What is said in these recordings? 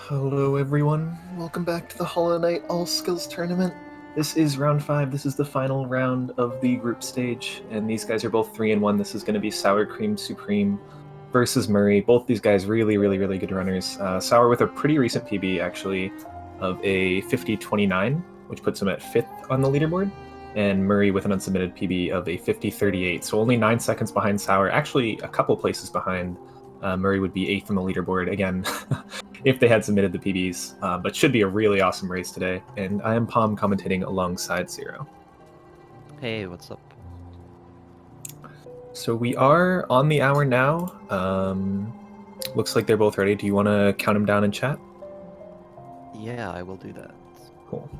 Hello everyone, welcome back to the Hollow Knight All Skills Tournament. This is round 5, this is the final round of the group stage, and these guys are both 3-1. This is going to be Sour Cream Supreme versus Muri. Both these guys really good runners. Sour with a pretty recent PB actually of a 50-29, which puts him at 5th on the leaderboard, and Muri with an unsubmitted PB of a 50-38, so only 9 seconds behind Sour, actually a couple places behind. Muri would be 8th on the leaderboard, again, if they had submitted the PBs, but should be a really awesome race today, and I am Palm commentating alongside Zero. Hey, what's up? So we are on the hour now. Looks like they're both ready. Do you want to count them down in chat? Yeah, I will do that. Cool.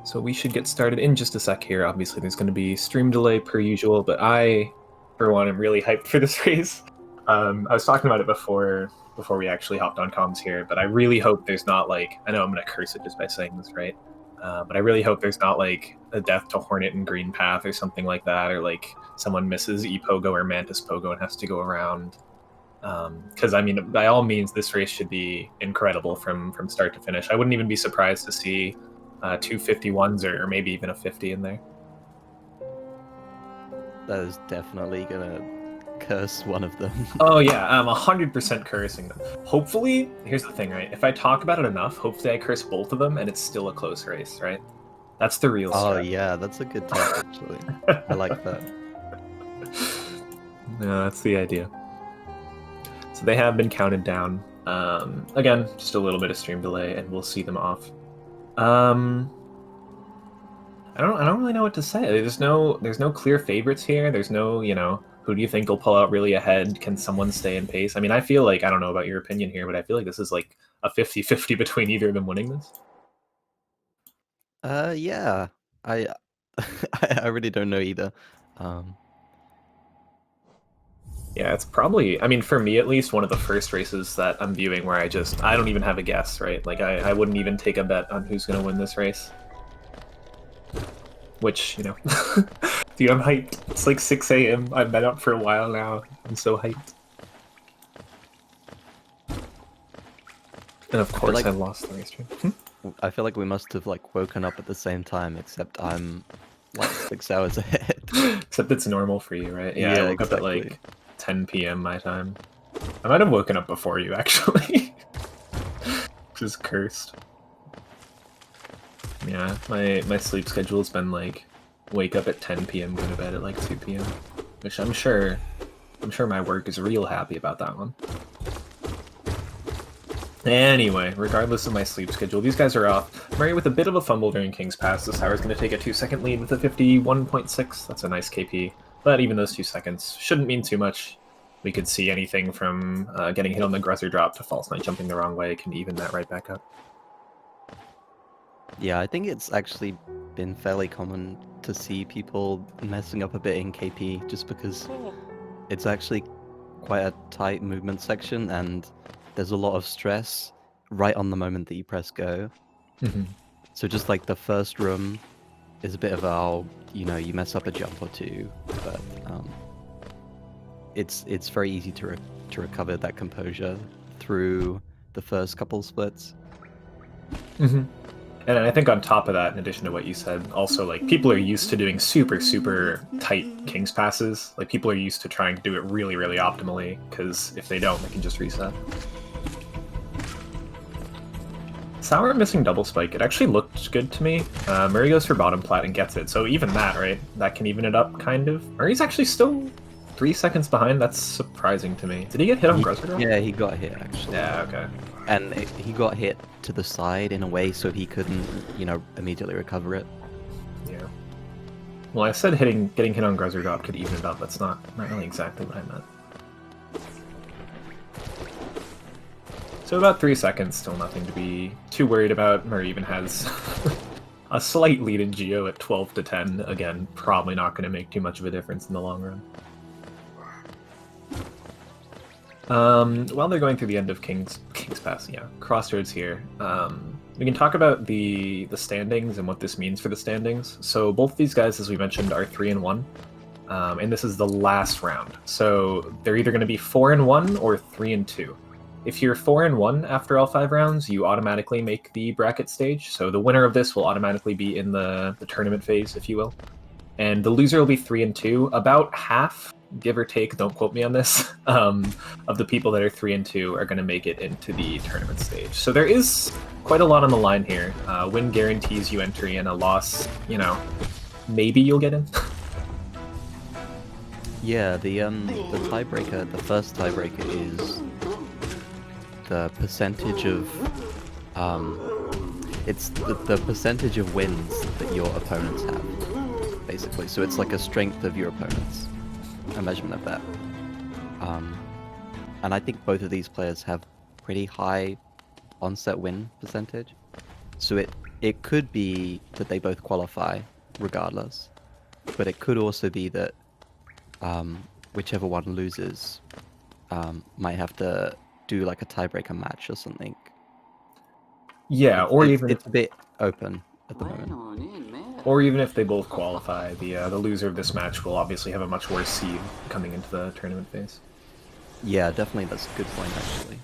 So we should get started in just a sec here. Obviously, there's going to be stream delay per usual, but I, for one, am really hyped for this race. I was talking about it before we actually hopped on comms here, but I really hope there's not like, I know I'm going to curse it just by saying this, right? But I really hope there's not like a death to Hornet and Green Path or something like that, or like someone misses E-Pogo or Mantis Pogo and has to go around. Because I mean, by all means, this race should be incredible from start to finish. I wouldn't even be surprised to see 2 51s or maybe even a 50 in there. That is definitely gonna curse one of them. Oh yeah, I'm 100% cursing them. Hopefully, here's the thing, right? If I talk about it enough, hopefully I curse both of them and it's still a close race, right? That's the real Oh strat. yeah, that's a good tip actually. I like that. No, that's the idea. So they have been counted down. Again, just a little bit of stream delay and we'll see them off. I don't really know what to say. There's no clear favorites here. There's no, who do you think will pull out really ahead? Can someone stay in pace? I mean, I feel like, I don't know about your opinion here, but I feel like this is like a 50-50 between either of them winning this. Yeah. I really don't know either. Yeah, it's probably, I mean, for me at least, one of the first races that I'm viewing where I don't even have a guess, right? Like, I wouldn't even take a bet on who's going to win this race. Which, dude, I'm hyped. It's like 6 a.m. I've been up for a while now. I'm so hyped. And of course, I lost the race stream. I feel like we must have like woken up at the same time, except I'm like 6 hours ahead. Except it's normal for you, right? Yeah, Yeah, I woke up at like 10 p.m. my time. I might have woken up before you, actually. Just cursed. Yeah, my sleep schedule has been like wake up at 10 p.m. go to bed at like 2 p.m. Which I'm sure my work is real happy about that one. Anyway, regardless of my sleep schedule, these guys are off. Muri with a bit of a fumble during King's Pass. This Sour's going to take a 2-second lead with a 51.6. That's a nice KP. But even those 2 seconds shouldn't mean too much. We could see anything from getting hit on the Gruzzer drop to False Knight jumping the wrong way can even that right back up. Yeah, I think it's actually been fairly common to see people messing up a bit in KP just because it's actually quite a tight movement section and there's a lot of stress right on the moment that you press go. Mm-hmm. So just like the first room is a bit of you mess up a jump or two, but it's very easy to recover that composure through the first couple splits. Mm-hmm. And I think on top of that, in addition to what you said, also like people are used to doing super tight King's Passes. Like people are used to trying to do it really optimally, because if they don't, they can just reset. Sour missing double spike. It actually looked good to me. Muri goes for bottom plat and gets it. So even that, right? That can even it up, kind of. Muri's actually still 3 seconds behind. That's surprising to me. Did he get hit on Gruzzer? Yeah, he got hit actually. Yeah, okay. And he got hit to the side in a way so he couldn't, immediately recover it. Yeah. Well, I said getting hit on Gruzzer drop could even it up. That's not really exactly what I meant. So about 3 seconds, still nothing to be too worried about. Muri even has a slight lead in Geo at 12-10. Again, probably not going to make too much of a difference in the long run. While they're going through the end of King's Pass, yeah, Crossroads here, we can talk about the standings and what this means for the standings. So both these guys, as we mentioned, are 3-1, and this is the last round. So they're either going to be 4-1 or 3-2. If you're 4-1 after all 5 rounds, you automatically make the bracket stage. So the winner of this will automatically be in the tournament phase, if you will. And the loser will be 3-2. About half, give or take, don't quote me on this, of the people that are 3-2 are going to make it into the tournament stage. So there is quite a lot on the line here. Win guarantees you entry, and a loss, you know, maybe you'll get in. Yeah, the tiebreaker, the first tiebreaker is the percentage of it's the percentage of wins that your opponents have, basically. So it's like a strength of your opponents, a measurement of that. And I think both of these players have pretty high onset win percentage. So it could be that they both qualify regardless, but it could also be that whichever one loses might have to do like a tiebreaker match or something. Yeah, or even it's a bit open at the moment. Or even if they both qualify, the loser of this match will obviously have a much worse seed coming into the tournament phase. Yeah, definitely, that's a good point actually.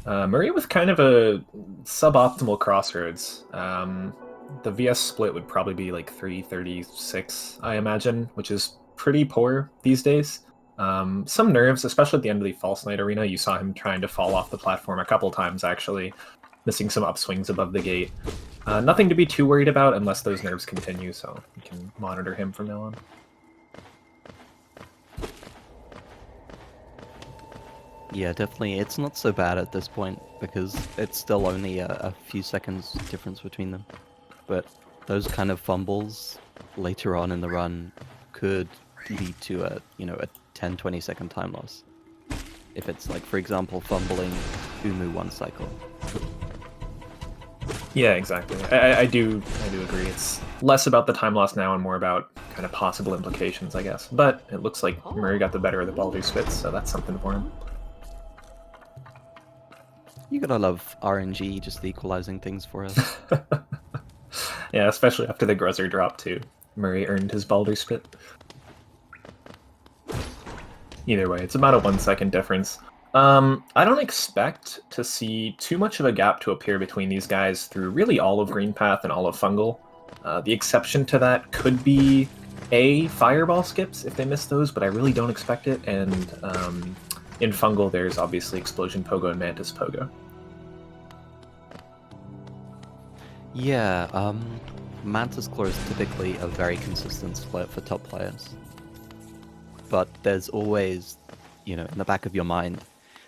Muri with kind of a suboptimal crossroads. The VS split would probably be like 336, I imagine, which is pretty poor these days. Some nerves, especially at the end of the False Knight arena. You saw him trying to fall off the platform a couple times, actually, missing some upswings above the gate. Nothing to be too worried about unless those nerves continue, so you can monitor him from now on. Yeah, definitely. It's not so bad at this point because it's still only a few seconds difference between them. But those kind of fumbles later on in the run could lead to a 10-20 second time loss. If it's like, for example, fumbling Umu one cycle. Yeah, exactly. I do agree. It's less about the time loss now and more about kind of possible implications, I guess. But it looks like Muri got the better of the Baldur's Spits, so that's something for him. You gotta love RNG just equalizing things for us. Yeah, especially after the Gruzzer drop too. Muri earned his Baldur's Spit. Either way, it's about a 1 second difference. I don't expect to see too much of a gap to appear between these guys through really all of Green Path and all of Fungal. The exception to that could be Fireball skips if they miss those, but I really don't expect it. And in Fungal, there's obviously Explosion Pogo and Mantis Pogo. Yeah, Mantis Claw is typically a very consistent split for top players. But there's always, in the back of your mind,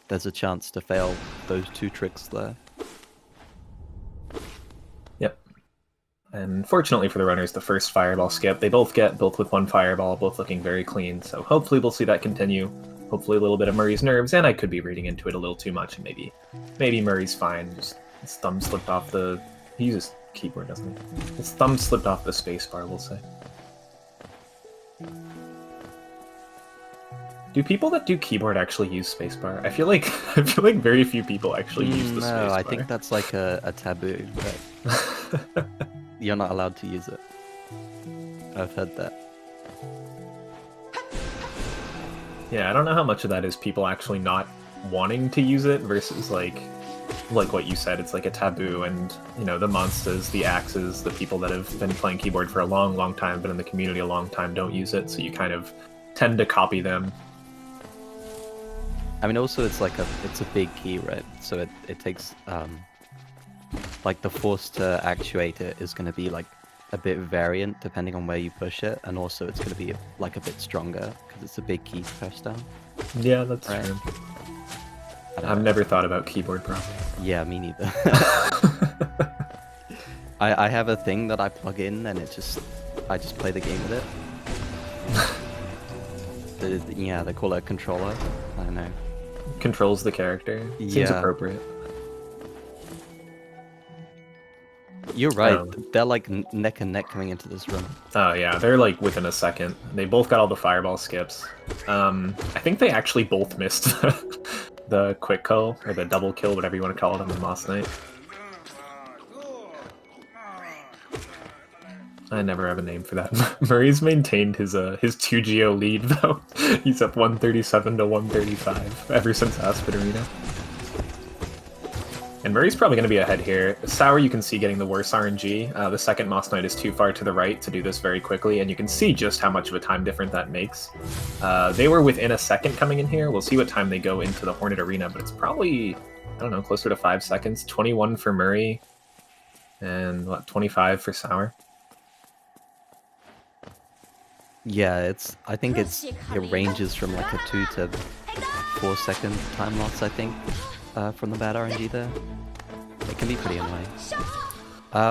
there's a chance to fail those two tricks there. Yep. And fortunately for the runners, the first Fireball skip, they both with one Fireball, both looking very clean. So hopefully we'll see that continue. Hopefully a little bit of Murray's nerves, and I could be reading into it a little too much, and maybe Murray's fine. Just his thumb slipped off the... He uses keyboard, doesn't he? His thumb slipped off the spacebar, we'll say. Do people that do keyboard actually use spacebar? I feel like very few people actually use the spacebar. No, I think that's like a taboo. But you're not allowed to use it. I've heard that. Yeah, I don't know how much of that is people actually not wanting to use it versus like what you said, it's like a taboo, and the monsters, the axes, the people that have been playing keyboard for a long, long time, been in the community a long time, don't use it, so you kind of tend to copy them. I mean, also it's a big key, right? So it takes like the force to actuate it is going to be like a bit variant depending on where you push it, and also it's going to be like a bit stronger because it's a big key to press down. Yeah, that's right? True. I've never thought about keyboard properly. Yeah, me neither. I have a thing that I plug in, and I just play the game with it. Yeah, they call it a controller. I don't know. Controls the character. Seems Yeah. appropriate. You're right. They're like neck and neck coming into this run. Oh yeah, they're like within a second. They both got all the Fireball skips. I think they actually both missed the quick kill, or the double kill, whatever you want to call it, on the Moss Knight. I never have a name for that. Murray's maintained his 2-geo lead though. He's up 137 to 135 ever since Aspen Arena. And Murray's probably going to be ahead here. Sour, you can see getting the worse RNG. The second Moss Knight is too far to the right to do this very quickly, and you can see just how much of a time difference that makes. They were within a second coming in here. We'll see what time they go into the Hornet Arena, but it's probably, I don't know, closer to 5 seconds. 21 for Murray, and what, 25 for Sour? Yeah, I think it ranges from like a 2 to 4 second time loss, I think, from the bad RNG there. It can be pretty annoying.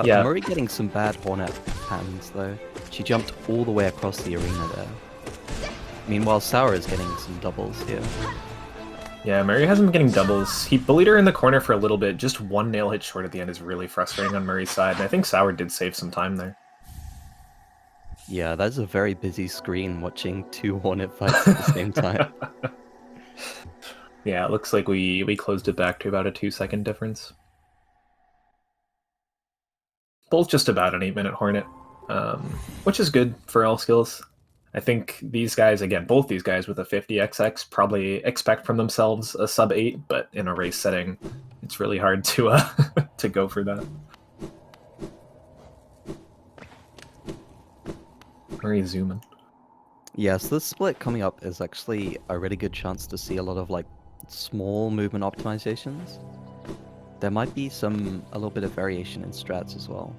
Yeah. Muri getting some bad Hornet patterns though. She jumped all the way across the arena there. Meanwhile, Sour is getting some doubles here. Yeah, Murray hasn't been getting doubles. He bullied her in the corner for a little bit. Just one nail hit short at the end is really frustrating on Murray's side, and I think Sour did save some time there. Yeah, that's a very busy screen watching 2 Hornet fights at the same time. Yeah, it looks like we closed it back to about a 2-second difference. Both just about an 8-minute Hornet, which is good for all skills. I think these guys, again, both these guys with a 50XX probably expect from themselves a sub 8, but in a race setting, it's really hard to to go for that. Very zooming. Yeah, so this split coming up is actually a really good chance to see a lot of like small movement optimizations. There might be a little bit of variation in strats as well.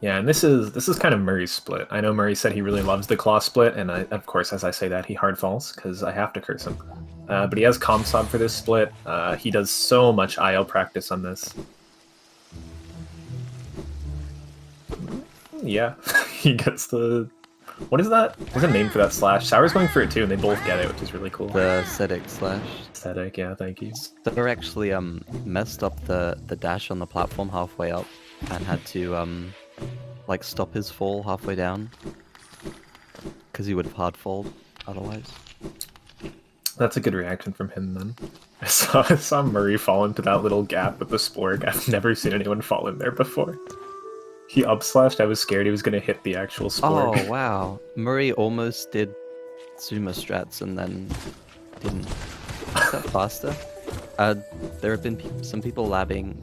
Yeah, and this is kind of Murray's split. I know Murray said he really loves the claw split, and of course, as I say that, he hard falls, because I have to curse him. But he has Comsob for this split. He does so much IL practice on this. Yeah, he gets the... What is that? There's a name for that slash. Sour's going for it too, and they both get it, which is really cool. The Sedic slash. Sedic, yeah, thank you. Sour actually messed up the dash on the platform halfway up, and had to like stop his fall halfway down, because he would have hard falled otherwise. That's a good reaction from him then. I saw Murray fall into that little gap with the Sporg. I've never seen anyone fall in there before. He upslashed. I was scared he was going to hit the actual Sporg. Oh, wow. Murray almost did Zuma strats and then didn't. Is that faster? There have been some people labbing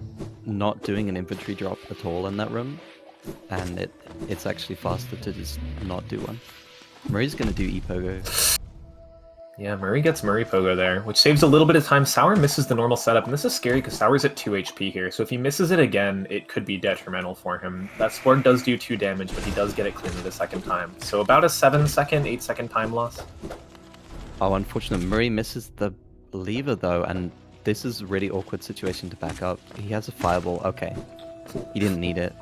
not doing an infantry drop at all in that room, and it's actually faster to just not do one. Murray's going to do E-Pogo. Yeah, Murray gets Murray Pogo there, which saves a little bit of time. Sour misses the normal setup, and this is scary because Sour's at 2 HP here, so if he misses it again, it could be detrimental for him. That Sporg does do 2 damage, but he does get it cleanly the second time. So about a 7-second, 8-second time loss. Oh, unfortunately, Murray misses the lever though, and this is a really awkward situation to back up. He has a fireball. Okay, he didn't need it.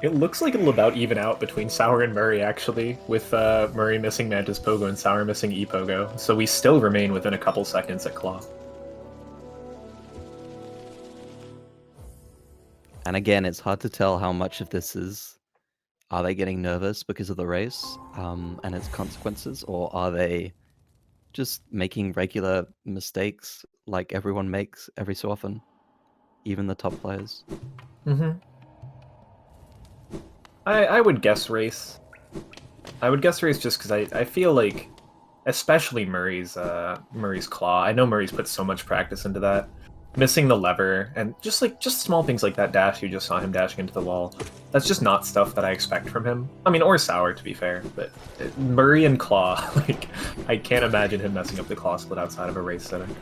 It looks like it'll about even out between Sour and Murray, actually, with Murray missing Mantis Pogo and Sour missing E-Pogo. So we still remain within a couple seconds at Claw. And again, it's hard to tell how much of this is, are they getting nervous because of the race and its consequences, or are they just making regular mistakes like everyone makes every so often, even the top players? Mm-hmm. I would guess race. I would guess race just because I feel like, especially Murray's claw. I know Murray's put so much practice into that. Missing the lever and just small things like that dash you just saw him dashing into the wall. That's just not stuff that I expect from him. I mean, or Sour to be fair, but Murray and claw, like I can't imagine him messing up the claw split outside of a race setting.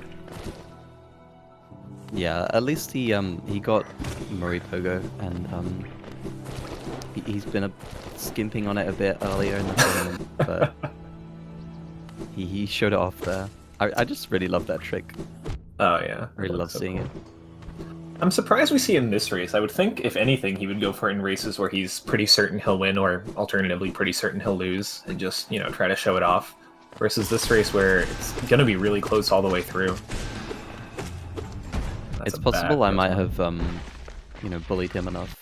Yeah, at least he got Muri Pogo, and he's been skimping on it a bit earlier in the tournament, but he showed it off there. I just really love that trick. Oh yeah, I really love seeing it. I'm surprised we see it in this race. I would think, if anything, he would go for it in races where he's pretty certain he'll win, or alternatively pretty certain he'll lose, and just, you know, try to show it off. Versus this race where it's gonna be really close all the way through. That's it's possible I might have, you know, bullied him enough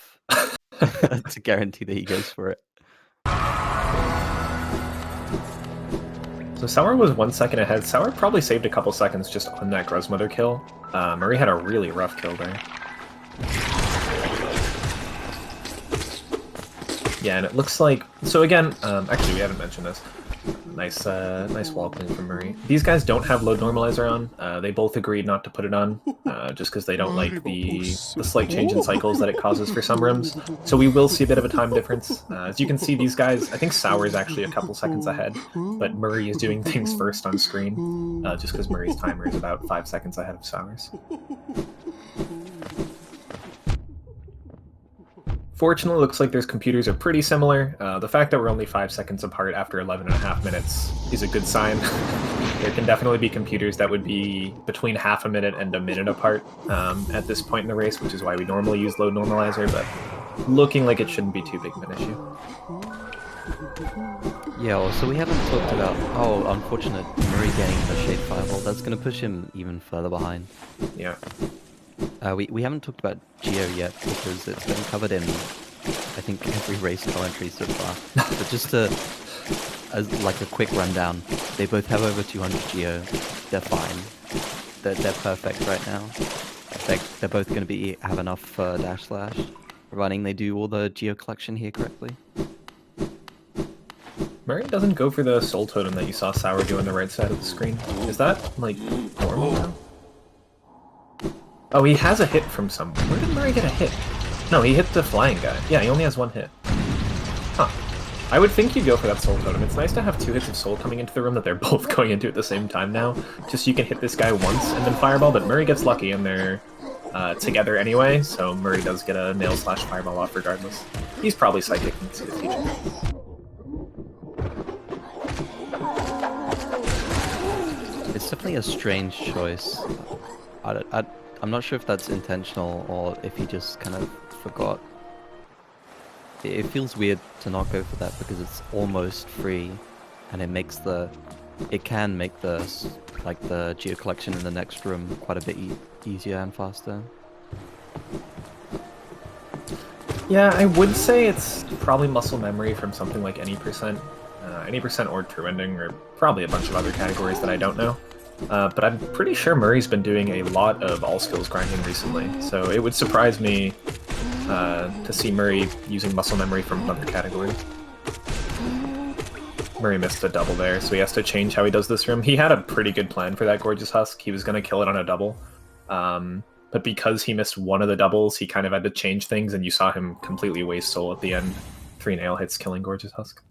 to guarantee that he goes for it. So Sour was 1 second ahead. Sour probably saved a couple seconds just on that Gruzmother kill. Murray had a really rough kill there. Yeah, and it looks like... So again, actually we haven't mentioned this. Nice wall clean from Muri. These guys don't have load normalizer on. They both agreed not to put it on, just because they don't like the slight change in cycles that it causes for some rooms. So we will see a bit of a time difference. As you can see, these guys, I think Sour is actually a couple seconds ahead, but Muri is doing things first on screen, just because Muri's timer is about 5 seconds ahead of Sour's. Fortunately, it looks like their computers are pretty similar. The fact that we're only 5 seconds apart after 11.5 minutes is a good sign. There can definitely be computers that would be between half a minute and a minute apart at this point in the race, which is why we normally use load normalizer, but looking like it shouldn't be too big of an issue. Yeah, also we haven't talked about... Oh, unfortunate Muri getting the Shade Fireball. That's going to push him even further behind. Yeah. We haven't talked about Geo yet because it's been covered in, I think, every race commentary so far. But just as like a quick rundown, they both have over 200 Geo. They're fine. They're perfect right now. They're both going to have enough dash slash running. They do all the Geo collection here correctly. Muri doesn't go for the Soul Totem that you saw Sour do on the right side of the screen. Is that, like, normal now? Oh, he has a hit from somewhere. Where did Muri get a hit? No, he hit the flying guy. Yeah, he only has one hit. Huh. I would think you'd go for that Soul Totem. It's nice to have 2 hits of Soul coming into the room that they're both going into at the same time now. Just so you can hit this guy once and then Fireball, but Muri gets lucky and they're together anyway, so Muri does get a Nail slash Fireball off regardless. He's probably Psychic in the future. It's definitely a strange choice. I'm not sure if that's intentional or if he just kind of forgot. It feels weird to not go for that because it's almost free, and it can make the Geo collection in the next room quite a bit easier and faster. Yeah, I would say it's probably muscle memory from something like any percent or True Ending, or probably a bunch of other categories that I don't know. But I'm pretty sure Muri's been doing a lot of all-skills grinding recently, so it would surprise me to see Muri using muscle memory from another category. Muri missed a double there, so he has to change how he does this room. He had a pretty good plan for that Gorgeous Husk. He was going to kill it on a double. But because he missed one of the doubles, he kind of had to change things, and you saw him completely waste soul at the end. 3 nail hits killing Gorgeous Husk.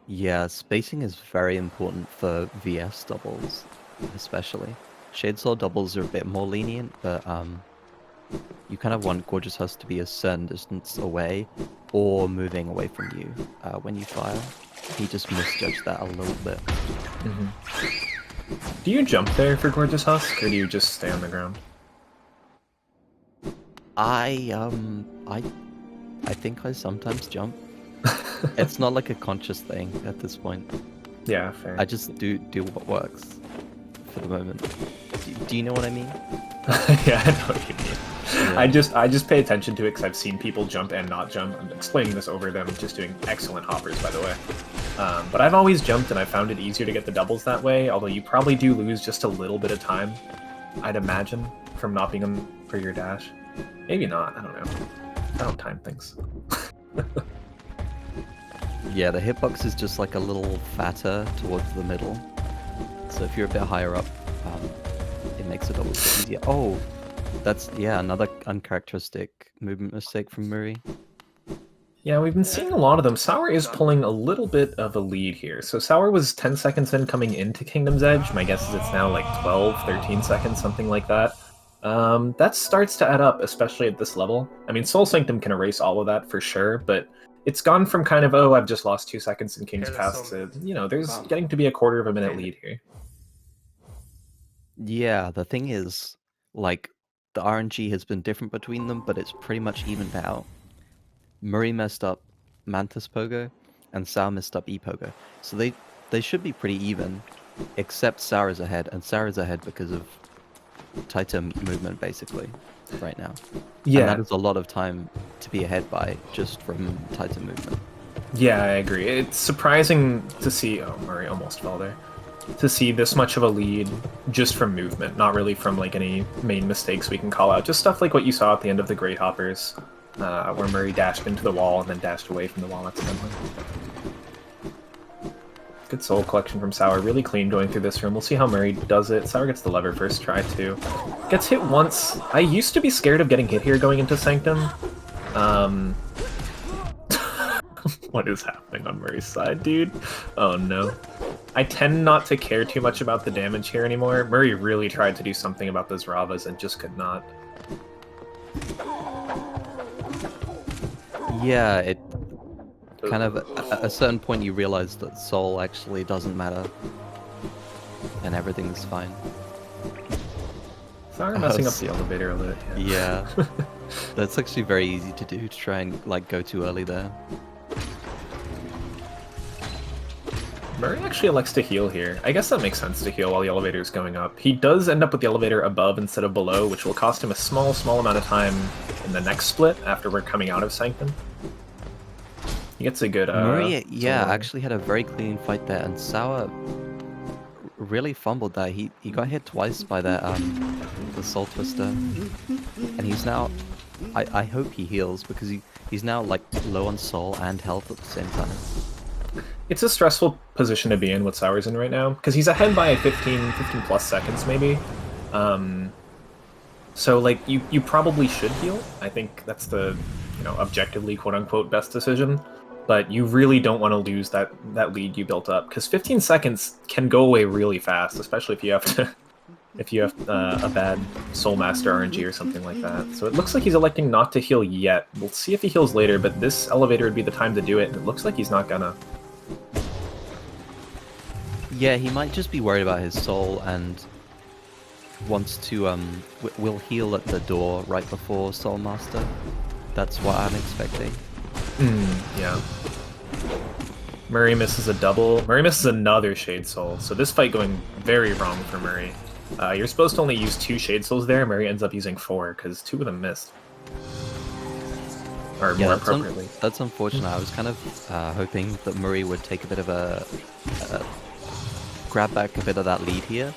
Yeah, spacing is very important for VS doubles, especially. Shade Soul doubles are a bit more lenient, but you kind of want Gorgeous Husk to be a certain distance away, or moving away from you when you fire. He just misjudged that a little bit. Mm-hmm. Do you jump there for Gorgeous Husk, or do you just stay on the ground? I think I sometimes jump. It's not like a conscious thing at this point. Yeah, fair. I just do what works for the moment. Do you know what I mean? Yeah, I know what you mean. Yeah. I just pay attention to it because I've seen people jump and not jump. I'm explaining this over them, just doing excellent hoppers, by the way. But I've always jumped, and I found it easier to get the doubles that way, although you probably do lose just a little bit of time, I'd imagine, from not being on for your dash. Maybe not, I don't know. I don't time things. Yeah, the hitbox is just like a little fatter towards the middle. So if you're a bit higher up, it makes it a little bit easier. Oh, that's, yeah, another uncharacteristic movement mistake from Muri. Yeah, we've been seeing a lot of them. Sour is pulling a little bit of a lead here. So Sour was 10 seconds in coming into Kingdom's Edge. My guess is it's now like 12, 13 seconds, something like that. That starts to add up, especially at this level. I mean, Soul Sanctum can erase all of that for sure, but it's gone from kind of, oh, I've just lost 2 seconds in King's Pass to, you know, there's getting to be a quarter of a minute lead here. Yeah, the thing is, like, the RNG has been different between them, but it's pretty much evened out. Muri messed up Mantis Pogo, and Sour messed up E-Pogo. So they should be pretty even, except Sour is ahead, and Sour is ahead because of tighter movement, basically, right now. Yeah. And that is a lot of time to be ahead by, just from tighter movement. Yeah, I agree. It's surprising to see... Oh, Muri almost fell there. To see this much of a lead just from movement, not really from like any main mistakes we can call out. Just stuff like what you saw at the end of the Great Hoppers. where Muri dashed into the wall and then dashed away from the wall accidentally. Good soul collection from Sour. Really clean going through this room. We'll see how Muri does it. Sour gets the lever first try too. Gets hit once. I used to be scared of getting hit here going into Sanctum. What is happening on Muri's side, dude? Oh no. I tend not to care too much about the damage here anymore. Muri really tried to do something about those Ravas and just could not. Yeah, it kind of at a certain point you realize that soul actually doesn't matter and everything's fine. Sorry, messing up the elevator a bit. Yeah. That's actually very easy to do, to try and like go too early there. Muri actually elects to heal here. I guess that makes sense to heal while the elevator is going up. He does end up with the elevator above instead of below, which will cost him a small amount of time in the next split after we're coming out of Sanctum. He gets a good Muri, yeah, actually had a very clean fight there, and Sour really fumbled that. He got hit twice by that the Soul Twister, and he's now. I hope he heals because he's now like low on soul and health at the same time. It's a stressful position to be in what Sour's in right now, because he's ahead by 15 plus seconds maybe. So like you probably should heal. I think that's the, you know, objectively quote unquote best decision. But you really don't want to lose that lead you built up, because 15 seconds can go away really fast, especially if you have to a bad Soul Master RNG or something like that. So it looks like he's electing not to heal yet. We'll see if he heals later, but this elevator would be the time to do it, and it looks like he's not gonna. Yeah, he might just be worried about his soul and wants to will heal at the door right before Soul Master. That's what I'm expecting. Yeah. Muri misses a double. Muri misses another Shade Soul. So this fight going very wrong for Muri. You're supposed to only use 2 Shade Souls there. Muri ends up using 4 because 2 of them missed. Or yeah, more appropriately. That's unfortunate. I was kind of hoping that Muri would take a bit of a grab back a bit of that lead here,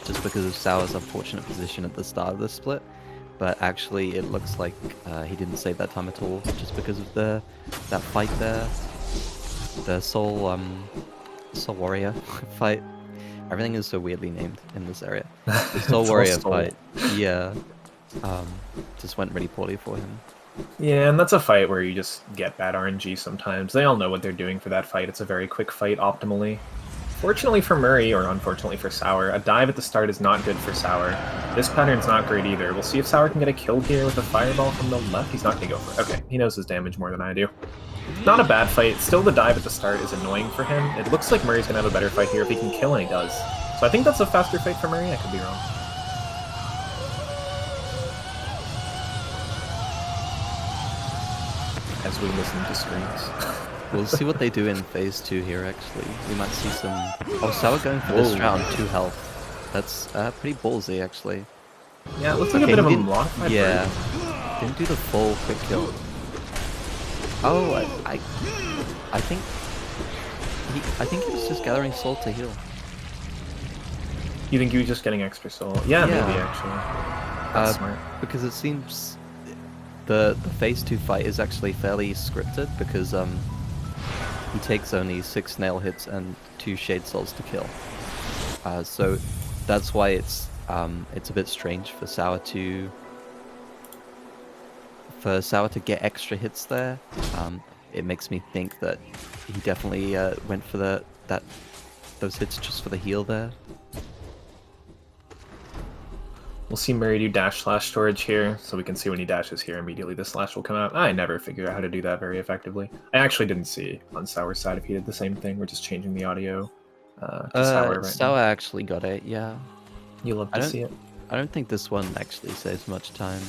just because of Sour's unfortunate position at the start of the split. But actually, it looks like he didn't save that time at all, just because of that fight there, the Soul Warrior fight. Everything is so weirdly named in this area. The Soul Warrior fight, yeah, just went really poorly for him. Yeah, and that's a fight where you just get bad RNG sometimes. They all know what they're doing for that fight. It's a very quick fight optimally. Fortunately for Muri, or unfortunately for Sour, a dive at the start is not good for Sour. This pattern's not great either. We'll see if Sour can get a kill here with a fireball from the left. He's not going to go for it. Okay, he knows his damage more than I do. Not a bad fight. Still, the dive at the start is annoying for him. It looks like Muri's going to have a better fight here if he can kill, and he does. So I think that's a faster fight for Muri. I could be wrong. As we listen to screams. We'll see what they do in phase 2 here, actually. We might see some... Oh, Sour going for this round, 2 health. That's pretty ballsy, actually. Yeah, it looks like a bit of a modified yeah. Didn't do the full quick kill. Oh, I think he was just gathering soul to heal. You think he was just getting extra soul? Yeah, maybe, actually. That's smart. Because it seems... The phase 2 fight is actually fairly scripted, because he takes only 6 nail hits and 2 shade souls to kill. So that's why it's a bit strange for Sour to get extra hits there. It makes me think that he definitely went for those hits just for the heal there. We'll see Muri do dash slash storage here, so we can see when he dashes here, immediately the slash will come out. I never figured out how to do that very effectively. I actually didn't see on Sour's side if he did the same thing. We're just changing the audio to Sour right now. Sour actually got it, yeah. You love to see it. I don't think this one actually saves much time.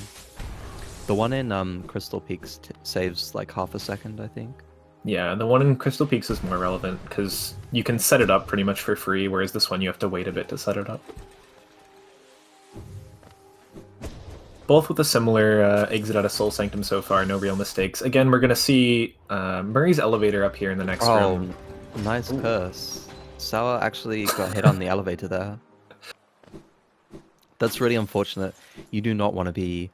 The one in Crystal Peaks saves like half a second, I think. Yeah, the one in Crystal Peaks is more relevant, because you can set it up pretty much for free, whereas this one you have to wait a bit to set it up. Both with a similar exit out of Soul Sanctum so far, no real mistakes. Again, we're going to see Muri's elevator up here in the next room. Nice curse. Sour actually got hit on the elevator there. That's really unfortunate. You do not want to be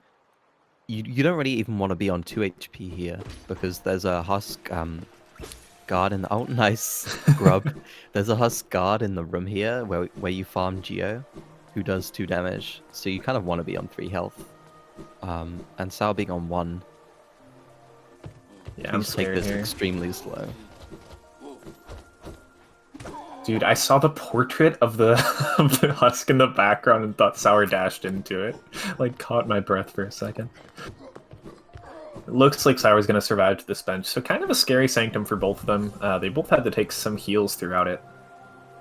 you don't really even want to be on 2 HP here because there's a husk guard in the oh nice grub. There's a husk guard in the room here where you farm Geo, who does 2 damage. So you kind of want to be on 3 health. And Sao being on 1. Yeah, I'm Please take scared this here. extremely slow. Dude, I saw the portrait of the of the husk in the background and thought Sour dashed into it. Like, caught my breath for a second. It looks like Sour's going to survive to this bench, so kind of a scary Sanctum for both of them. They both had to take some heals throughout it.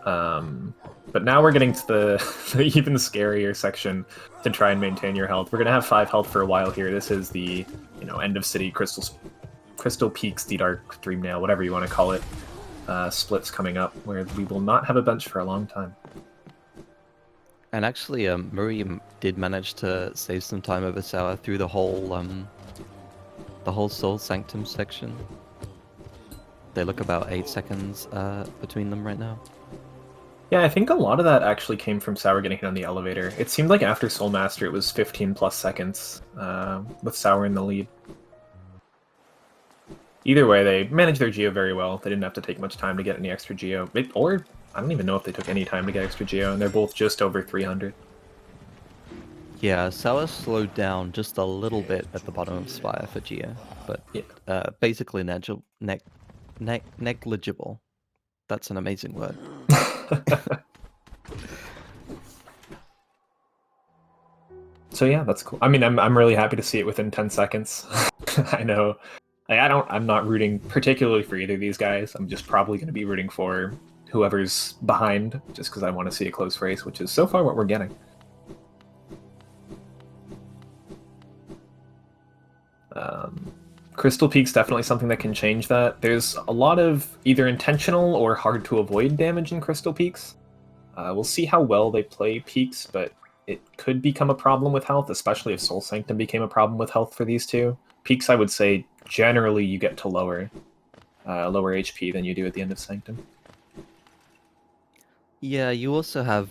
But now we're getting to the even scarier section to try and maintain your health. We're going to have 5 health for a while here. This is the, end of city Crystal Peaks, the Dark Dreamnail, whatever you want to call it. Splits coming up, where we will not have a bench for a long time. And actually, Muri did manage to save some time over Sour through the whole Soul Sanctum section. They look about 8 seconds between them right now. Yeah, I think a lot of that actually came from Sour getting hit on the elevator. It seemed like after Soul Master it was 15 plus seconds, with Sour in the lead. Either way, they managed their Geo very well. They didn't have to take much time to get any extra Geo. Or, I don't even know if they took any time to get extra Geo, and they're both just over 300. Yeah, Sour slowed down just a little bit at the bottom of Spire for Geo, but Yeah. basically negligible. That's an amazing word. So yeah, that's cool. I mean, I'm really happy to see it within 10 seconds. I know. I'm not rooting particularly for either of these guys. I'm just probably going to be rooting for whoever's behind, just because I want to see a close race, which is so far what we're getting. Crystal Peak's definitely something that can change that. There's a lot of either intentional or hard to avoid damage in Crystal Peaks. We'll see how well they play Peaks, but it could become a problem with health, especially if Soul Sanctum became a problem with health for these two. Peaks, I would say, generally you get to lower HP than you do at the end of Sanctum. Yeah, you also have,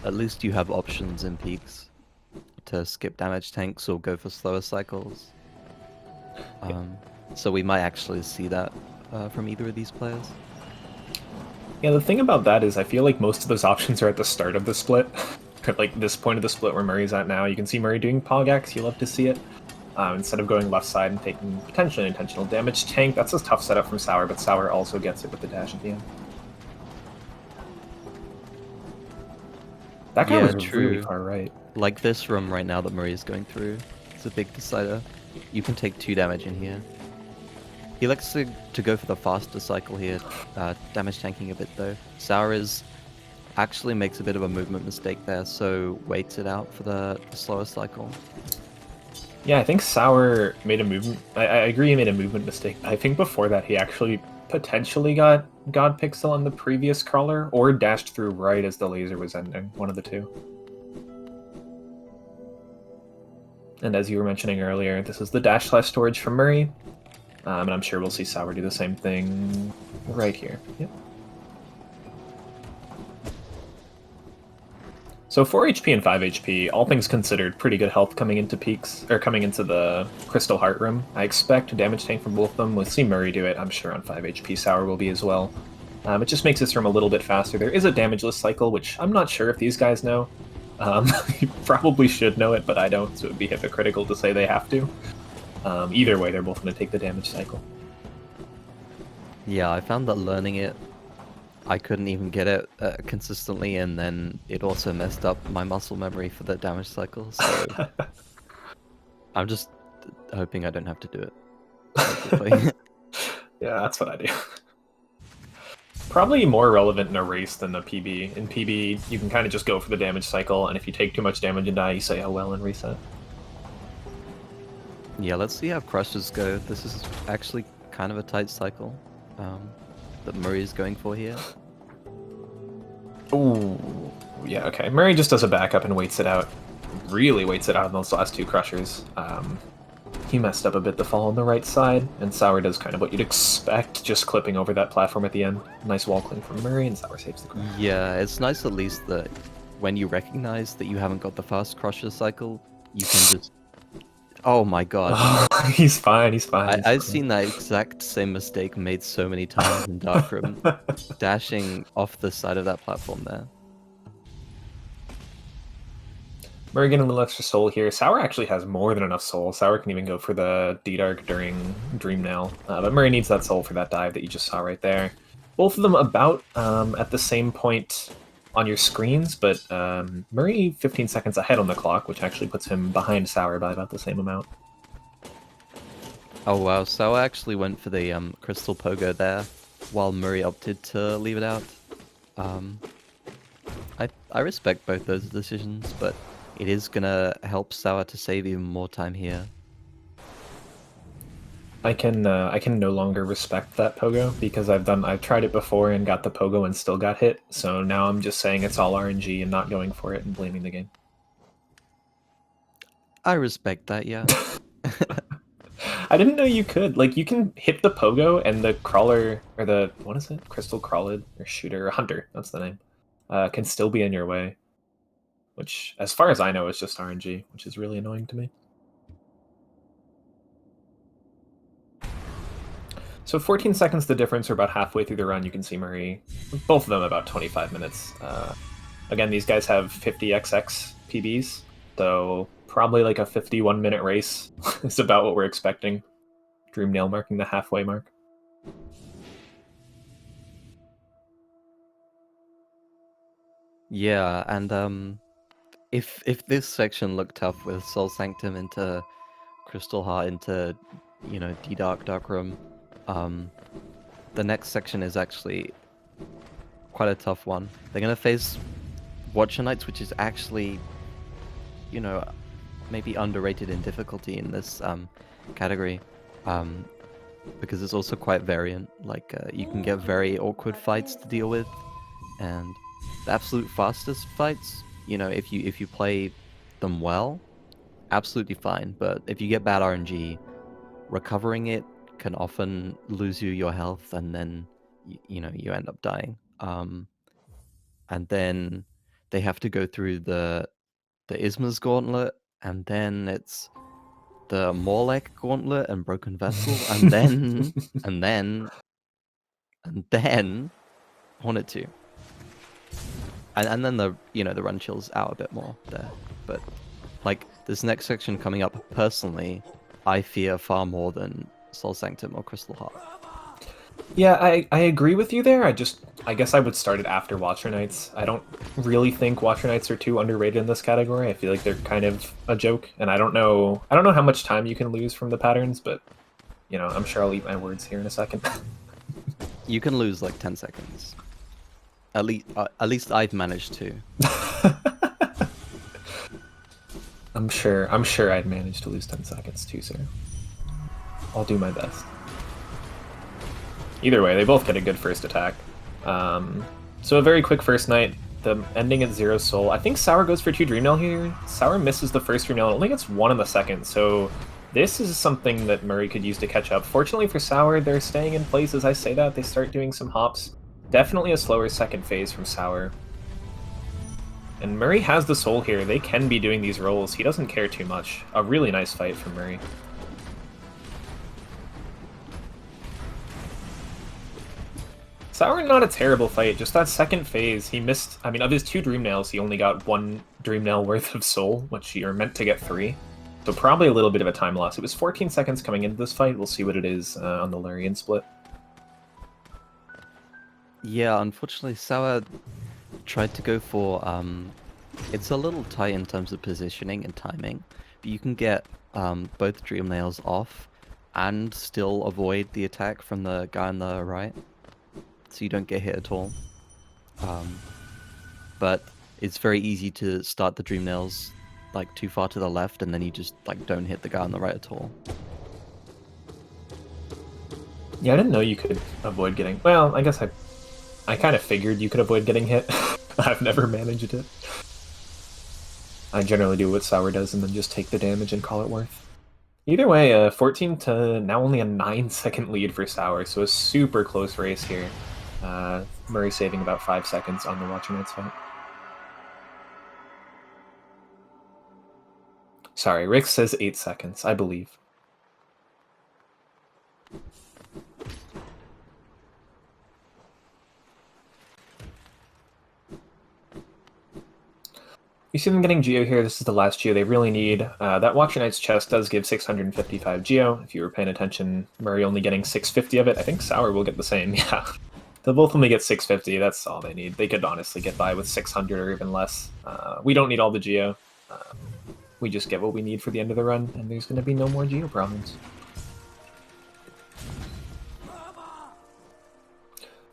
at least you have options in Peaks to skip damage tanks or go for slower cycles. So we might actually see that from either of these players. Yeah, the thing about that is I feel like most of those options are at the start of the split. At like this point of the split where Murray's at now. You can see Murray doing Pogax, you love to see it. Instead of going left side and taking potentially intentional damage. Tank, that's a tough setup from Sour, but Sour also gets it with the dash at the end. That guy was really far right. Like this room right now that Murray is going through, it's a big decider. You can take 2 damage in here. He likes to go for the faster cycle here, damage tanking a bit though. Sour actually makes a bit of a movement mistake there, so waits it out for the slower cycle. Yeah, I think Sour made a movement. I agree he made a movement mistake. I think before that he actually potentially got God Pixel on the previous crawler, or dashed through right as the laser was ending. One of the two. And as you were mentioning earlier, this is the dash/storage from Murray. And I'm sure we'll see Sour do the same thing right here. Yep. So 4 HP and 5 HP, all things considered, pretty good health coming into Peaks, or coming into the Crystal Heart Room. I expect a damage tank from both of them. We'll see Murray do it. I'm sure on 5 HP Sour will be as well. It just makes this room a little bit faster. There is a damageless cycle, which I'm not sure if these guys know. You probably should know it, but I don't, so it would be hypocritical to say they have to. Either way, they're both going to take the damage cycle. Yeah, I found that learning it, I couldn't even get it consistently, and then it also messed up my muscle memory for the damage cycle, so I'm just hoping I don't have to do it. Yeah, that's what I do. Probably more relevant in a race than a PB. In PB, you can kind of just go for the damage cycle, and if you take too much damage and die, you say, oh well, and reset. Yeah, let's see how crushes go. This is actually kind of a tight cycle that Murray is going for here. Ooh, yeah, okay. Murray just does a backup and waits it out. Really waits it out in those last 2 crushers. He messed up a bit the fall on the right side, and Sour does kind of what you'd expect, just clipping over that platform at the end. Nice wall cling from Murray, and Sour saves the crush. Yeah, it's nice at least that when you recognize that you haven't got the fast crusher cycle, you can just Oh my god. He's fine, he's fine. He's I've fine. seen that exact same mistake made so many times in Darkroom, dashing off the side of that platform there. Murray getting a little extra soul here. Sour actually has more than enough soul. Sour can even go for the D-Dark during Dream Nail. But Murray needs that soul for that dive that you just saw right there. Both of them about at the same point on your screens, but Murray 15 seconds ahead on the clock, which actually puts him behind Sour by about the same amount. Oh wow, Sour actually went for the Crystal Pogo there, while Murray opted to leave it out. I respect both those decisions, but it is gonna help Sour to save even more time here. I can no longer respect that pogo because I've tried it before and got the pogo and still got hit. So now I'm just saying it's all RNG and not going for it and blaming the game. I respect that, yeah. I didn't know you could. Like, you can hit the pogo and the crawler, or the, what is it? Crystal crawled, or shooter, or hunter, that's the name, can still be in your way. Which, as far as I know, is just RNG, which is really annoying to me. So 14 seconds the difference, or about halfway through the run, you can see Murray. Both of them about 25 minutes. Again, these guys have 50xx PBs, so probably like a 51-minute race is about what we're expecting. Dream Nail marking the halfway mark. Yeah, and if this section looked tough with Soul Sanctum into Crystal Heart into, you know, Dark Room, the next section is actually quite a tough one. They're gonna face Watcher Knights, which is actually, you know, maybe underrated in difficulty in this category, because it's also quite variant. Like you can get very awkward fights to deal with, and the absolute fastest fights, you know, if you play them well, absolutely fine. But if you get bad RNG, recovering it can often lose you your health, and then you know, you end up dying. And then they have to go through the Isma's Gauntlet, and then it's the Morlek Gauntlet and Broken Vessel, and then and then Hornet 2. And then the, you know, the run chills out a bit more there. But like this next section coming up, personally, I fear far more than Soul Sanctum or Crystal Heart. Yeah, I agree with you there. I guess I would start it after Watcher Knights. I don't really think Watcher Knights are too underrated in this category. I feel like they're kind of a joke, and I don't know how much time you can lose from the patterns, but you know, I'm sure I'll eat my words here in a second. You can lose like 10 seconds. At least I've managed to. I'm sure I'd manage to lose 10 seconds too, sir. I'll do my best. Either way, they both get a good first attack. So a very quick first night. The ending at 0 soul. I think Sour goes for 2 Dream Nail here. Sour misses the first Dream Nail and only gets 1 in the second, so this is something that Murray could use to catch up. Fortunately for Sour, they're staying in place as I say that. They start doing some hops. Definitely a slower second phase from Sour. And Murray has the soul here. They can be doing these rolls. He doesn't care too much. A really nice fight from Murray. Sour, not a terrible fight, just that second phase, he missed, I mean, of his 2 Dream Nails, he only got 1 Dream Nail worth of soul, which you're meant to get 3. So probably a little bit of a time loss. It was 14 seconds coming into this fight. We'll see what it is on the Lurian split. Yeah, unfortunately, Sour tried to go for, it's a little tight in terms of positioning and timing, but you can get both Dream Nails off and still avoid the attack from the guy on the right, so you don't get hit at all. But it's very easy to start the Dream Nails like too far to the left, and then you just like don't hit the guy on the right at all. Yeah, I didn't know you could avoid getting, well, I guess I kind of figured you could avoid getting hit. I've never managed it. I generally do what Sour does and then just take the damage and call it worth. Either way, 14 to now only a 9-second lead for Sour, so a super close race here. Murray saving about 5 seconds on the Watcher Knights fight. Sorry, Rick says 8 seconds, I believe. You see them getting Geo here. This is the last Geo they really need. That Watcher Knight's chest does give 655 Geo. If you were paying attention, Murray only getting 650 of it. I think Sour will get the same, yeah. They'll both only get 650. That's all they need. They could honestly get by with 600 or even less. We don't need all the Geo. We just get what we need for the end of the run, and there's going to be no more Geo problems.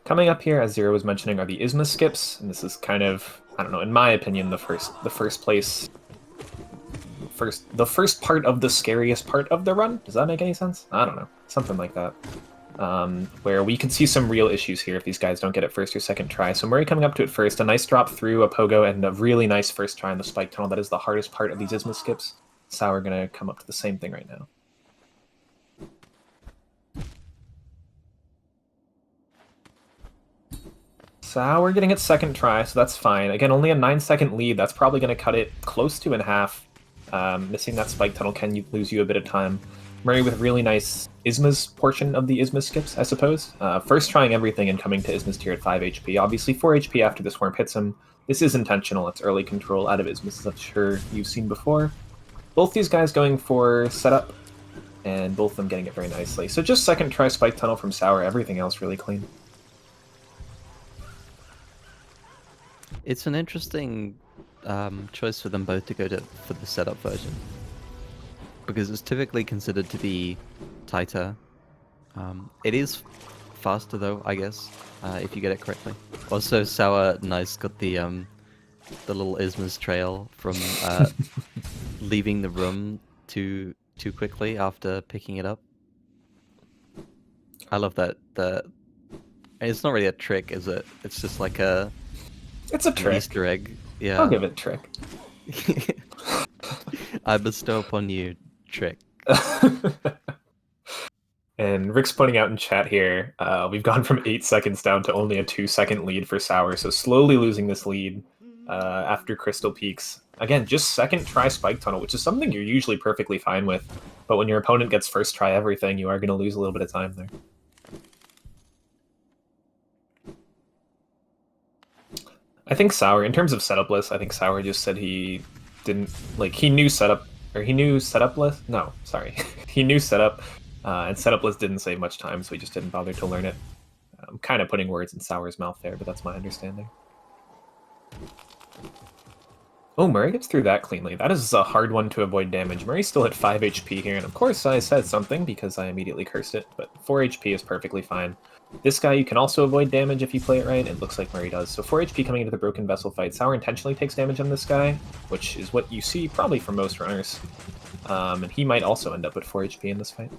Coming up here, as Zero was mentioning, are the Isma skips, and this is kind of, I don't know, in my opinion, the first part of the scariest part of the run. Does that make any sense? I don't know, something like that. Where we could see some real issues here if these guys don't get it first or second try. So Murray coming up to it first, a nice drop through a pogo, and a really nice first try on the spike tunnel. That is the hardest part of these Isma skips. Sour gonna come up to the same thing right now. Sour getting its second try, so that's fine. Again, only a 9-second lead. That's probably going to cut it close to in half. Missing that spike tunnel can lose you a bit of time. Murray with really nice Isma's portion of the Isma skips, I suppose. First trying everything and coming to Isma's tier at 5 HP. Obviously 4 HP after this worm hits him. This is intentional. It's early control out of Isma's, as I'm sure you've seen before. Both these guys going for setup, and both of them getting it very nicely. So just second try spike tunnel from Sour, everything else really clean. It's an interesting choice for them both to go for the setup version, because it's typically considered to be tighter. It is faster though, I guess, if you get it correctly. Also, Sour nice got the little Isma's trail from leaving the room too quickly after picking it up. I love that. It's not really a trick, is it? It's just like it's a trick. Easter egg. Yeah. I'll give it a trick. I bestow upon you trick. And Rick's pointing out in chat here, we've gone from 8 seconds down to only a 2-second lead for Sour, so slowly losing this lead after Crystal Peaks. Again, just second try spike tunnel, which is something you're usually perfectly fine with, but when your opponent gets first try everything, you are going to lose a little bit of time there. I think Sour, in terms of setup list, I think Sour just said he didn't, like, he knew setup list? No, sorry. He knew setup, and setup list didn't save much time, so he just didn't bother to learn it. I'm kind of putting words in Sour's mouth there, but that's my understanding. Oh, Murray gets through that cleanly. That is a hard one to avoid damage. Murray's still at 5 HP here, and of course I said something because I immediately cursed it, but 4 HP is perfectly fine. This guy you can also avoid damage if you play it right. It looks like Murray does. So 4 HP coming into the Broken Vessel fight. Sour intentionally takes damage on this guy, which is what you see probably from most runners. And he might also end up with 4 HP in this fight.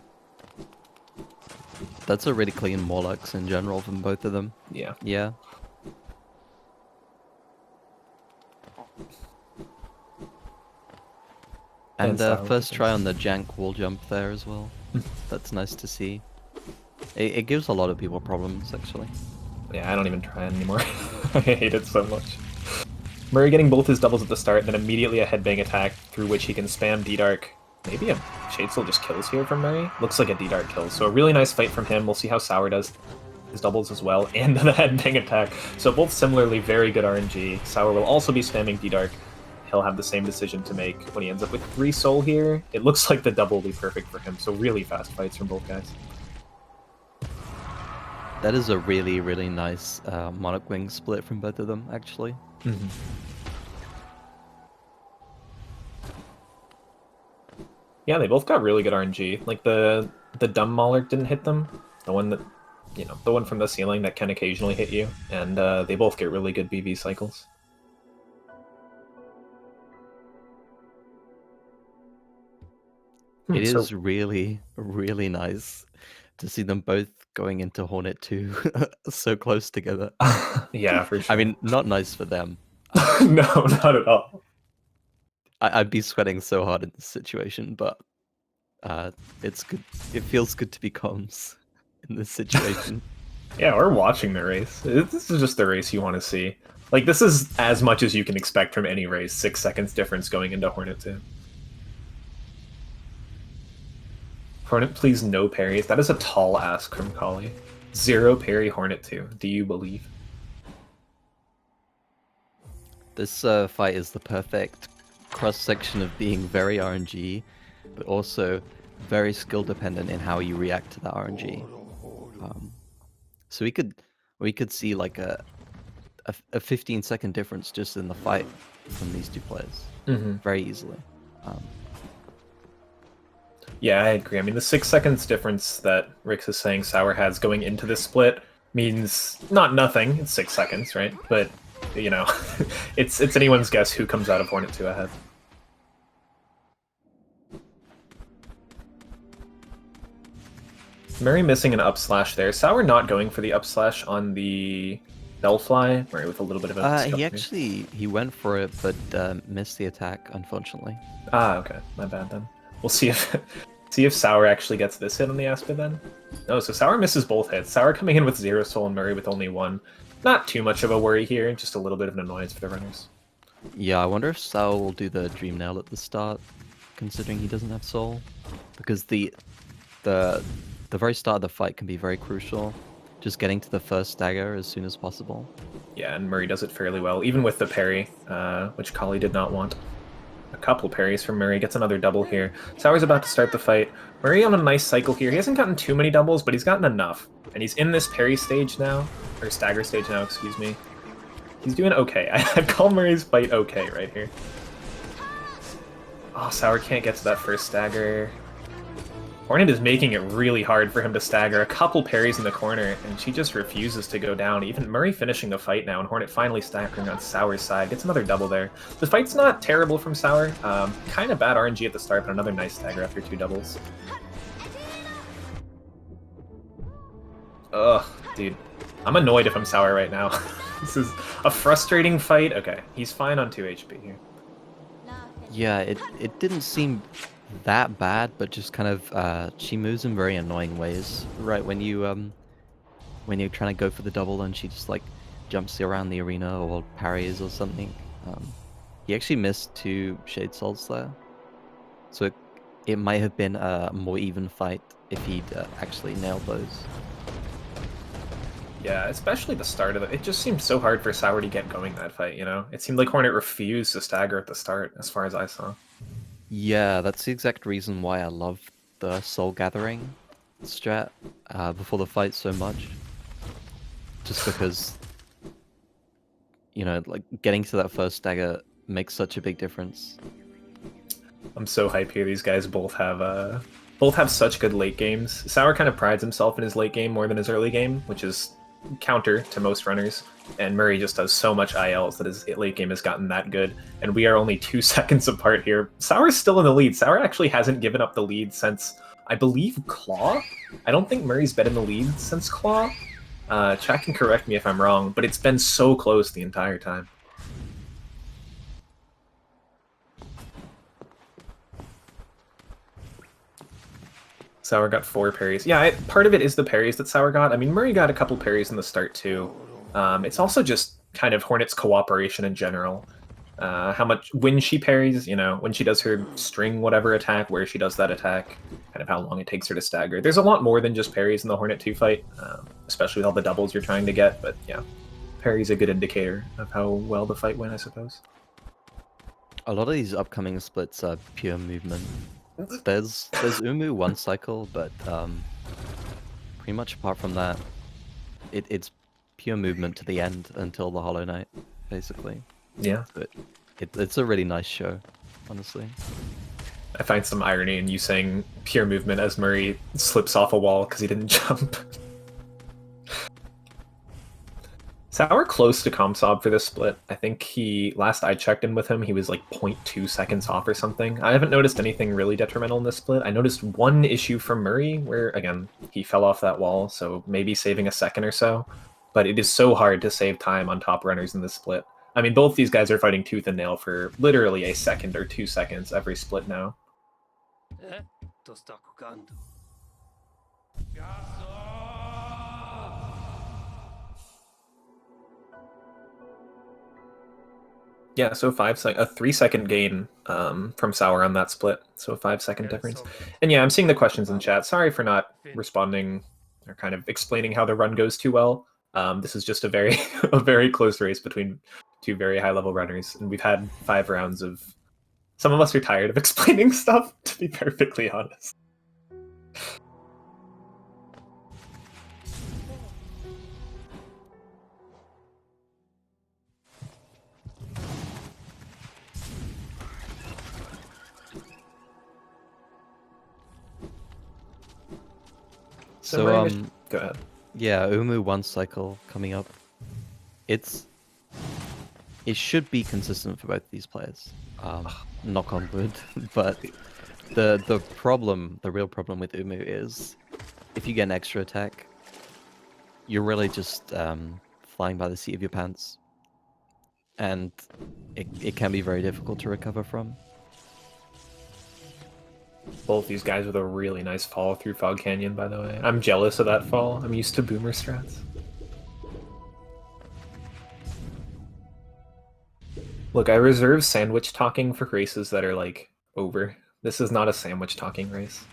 That's a really clean Morlocks in general from both of them. Yeah. Yeah. And first try on the jank wall jump there as well. That's nice to see. It gives a lot of people problems, actually. Yeah, I don't even try it anymore. I hate it so much. Murray getting both his doubles at the start, then immediately a headbang attack through which he can spam D-Dark. Maybe a Shade Soul just kills here from Murray? Looks like a D-Dark kills. So a really nice fight from him. We'll see how Sour does his doubles as well, and the headbang attack. So both similarly very good RNG. Sour will also be spamming D-Dark. He'll have the same decision to make when he ends up with 3 soul here. It looks like the double will be perfect for him, so really fast fights from both guys. That is a really, really nice Monarch Wing split from both of them, actually. Mm-hmm. Yeah, they both got really good RNG. Like the dumb Mauler didn't hit them. The one that, you know, the one from the ceiling that can occasionally hit you, and they both get really good BV cycles. It is really, really nice to see them both going into Hornet 2 so close together. Yeah, for sure. I mean, not nice for them. No, not at all. I'd be sweating so hard in this situation, but it's good. It feels good to be comms in this situation. Yeah, we're watching the race. This is just the race you want to see. Like, this is as much as you can expect from any race. 6 seconds difference going into Hornet 2. Hornet, please no parries. That is a tall ass Crimcolly. 0 parry Hornet 2. Do you believe? This fight is the perfect cross-section of being very RNG, but also very skill-dependent in how you react to that RNG. So we could see like a 15-second difference just in the fight from these two players, very easily. Yeah, I agree. I mean, the 6 seconds difference that Rix is saying Sour has going into this split means not nothing. It's 6 seconds, right? But, you know, it's anyone's guess who comes out of Hornet 2 ahead. Murray missing an up slash there. Sour not going for the up slash on the Bellfly. Murray with a little bit of a... He went for it, but missed the attack, unfortunately. Ah, okay. My bad then. We'll see if Sour actually gets this hit on the Aspid then. No, so Sour misses both hits. Sour coming in with 0 soul and Murray with only 1. Not too much of a worry here, just a little bit of an annoyance for the runners. Yeah, I wonder if Sour will do the Dream Nail at the start, considering he doesn't have soul. Because the very start of the fight can be very crucial. Just getting to the first stagger as soon as possible. Yeah, and Murray does it fairly well, even with the parry, which Kali did not want. A couple parries from Murray, gets another double here. Sour's about to start the fight. Murray on a nice cycle here. He hasn't gotten too many doubles, but he's gotten enough. And he's in this parry stage now, or stagger stage now, excuse me. He's doing okay. I'd call Murray's fight okay right here. Oh, Sour can't get to that first stagger. Hornet is making it really hard for him to stagger. A couple parries in the corner, and she just refuses to go down. Even Murray finishing the fight now, and Hornet finally staggering on Sour's side. Gets another double there. The fight's not terrible from Sour. Kind of bad RNG at the start, but another nice stagger after 2 doubles. Ugh, dude. I'm annoyed if I'm Sour right now. This is a frustrating fight. Okay, he's fine on 2 HP here. Yeah, it didn't seem that bad, but just kind of she moves in very annoying ways. Right when you're trying to go for the double, and she just like jumps around the arena or parries or something. He actually missed 2 Shade Souls there, so it might have been a more even fight if he'd actually nailed those. Yeah, especially the start of it. It just seemed so hard for Sour to get going that fight, you know? It seemed like Hornet refused to stagger at the start, as far as I saw. Yeah, that's the exact reason why I love the Soul Gathering strat before the fight so much. Just because, you know, like getting to that first stagger makes such a big difference. I'm so hype here. These guys both have such good late games. Sour kind of prides himself in his late game more than his early game, which is counter to most runners. And Murray just does so much ILs that his late game has gotten that good. And we are only 2 seconds apart here. Sour's still in the lead. Sour actually hasn't given up the lead since, I believe, Claw? I don't think Murray's been in the lead since Claw. Chat can correct me if I'm wrong, but it's been so close the entire time. Sour got 4 parries. Yeah, part of it is the parries that Sour got. I mean, Murray got a couple parries in the start, too. It's also just kind of Hornet's cooperation in general. How much... When she parries, you know, when she does her string whatever attack, where she does that attack, kind of how long it takes her to stagger. There's a lot more than just parries in the Hornet 2 fight, especially with all the doubles you're trying to get, but yeah. Parry's a good indicator of how well the fight went, I suppose. A lot of these upcoming splits are pure movement. There's Umu one cycle, but pretty much apart from that, it's pure movement to the end until the Hollow Knight, basically. Yeah. But it's a really nice show, honestly. I find some irony in you saying pure movement as Murray slips off a wall because he didn't jump. Sour close to Comsob for this split. I think last I checked in with him, he was like 0.2 seconds off or something. I haven't noticed anything really detrimental in this split. I noticed one issue from Murray where, again, he fell off that wall, so maybe saving a second or so. But it is so hard to save time on top runners in this split. I mean, both these guys are fighting tooth and nail for literally a second or 2 seconds every split now. Yeah, so a 3-second gain from Sour on that split. So a 5-second difference. And yeah, I'm seeing the questions in chat. Sorry for not responding or kind of explaining how the run goes too well. This is just a very a very close race between two very high level runners, and we've had 5 rounds of. Some of us are tired of explaining stuff, to be perfectly honest. So go ahead. Yeah, Umu 1 cycle coming up. It should be consistent for both these players. Knock on wood, but the real problem with Umu is if you get an extra attack, you're really just flying by the seat of your pants, and it can be very difficult to recover from. Both these guys with a really nice fall through Fog Canyon, by the way. I'm jealous of that fall. I'm used to boomer strats. Look, I reserve sandwich talking for races that are, like, over. This is not a sandwich talking race.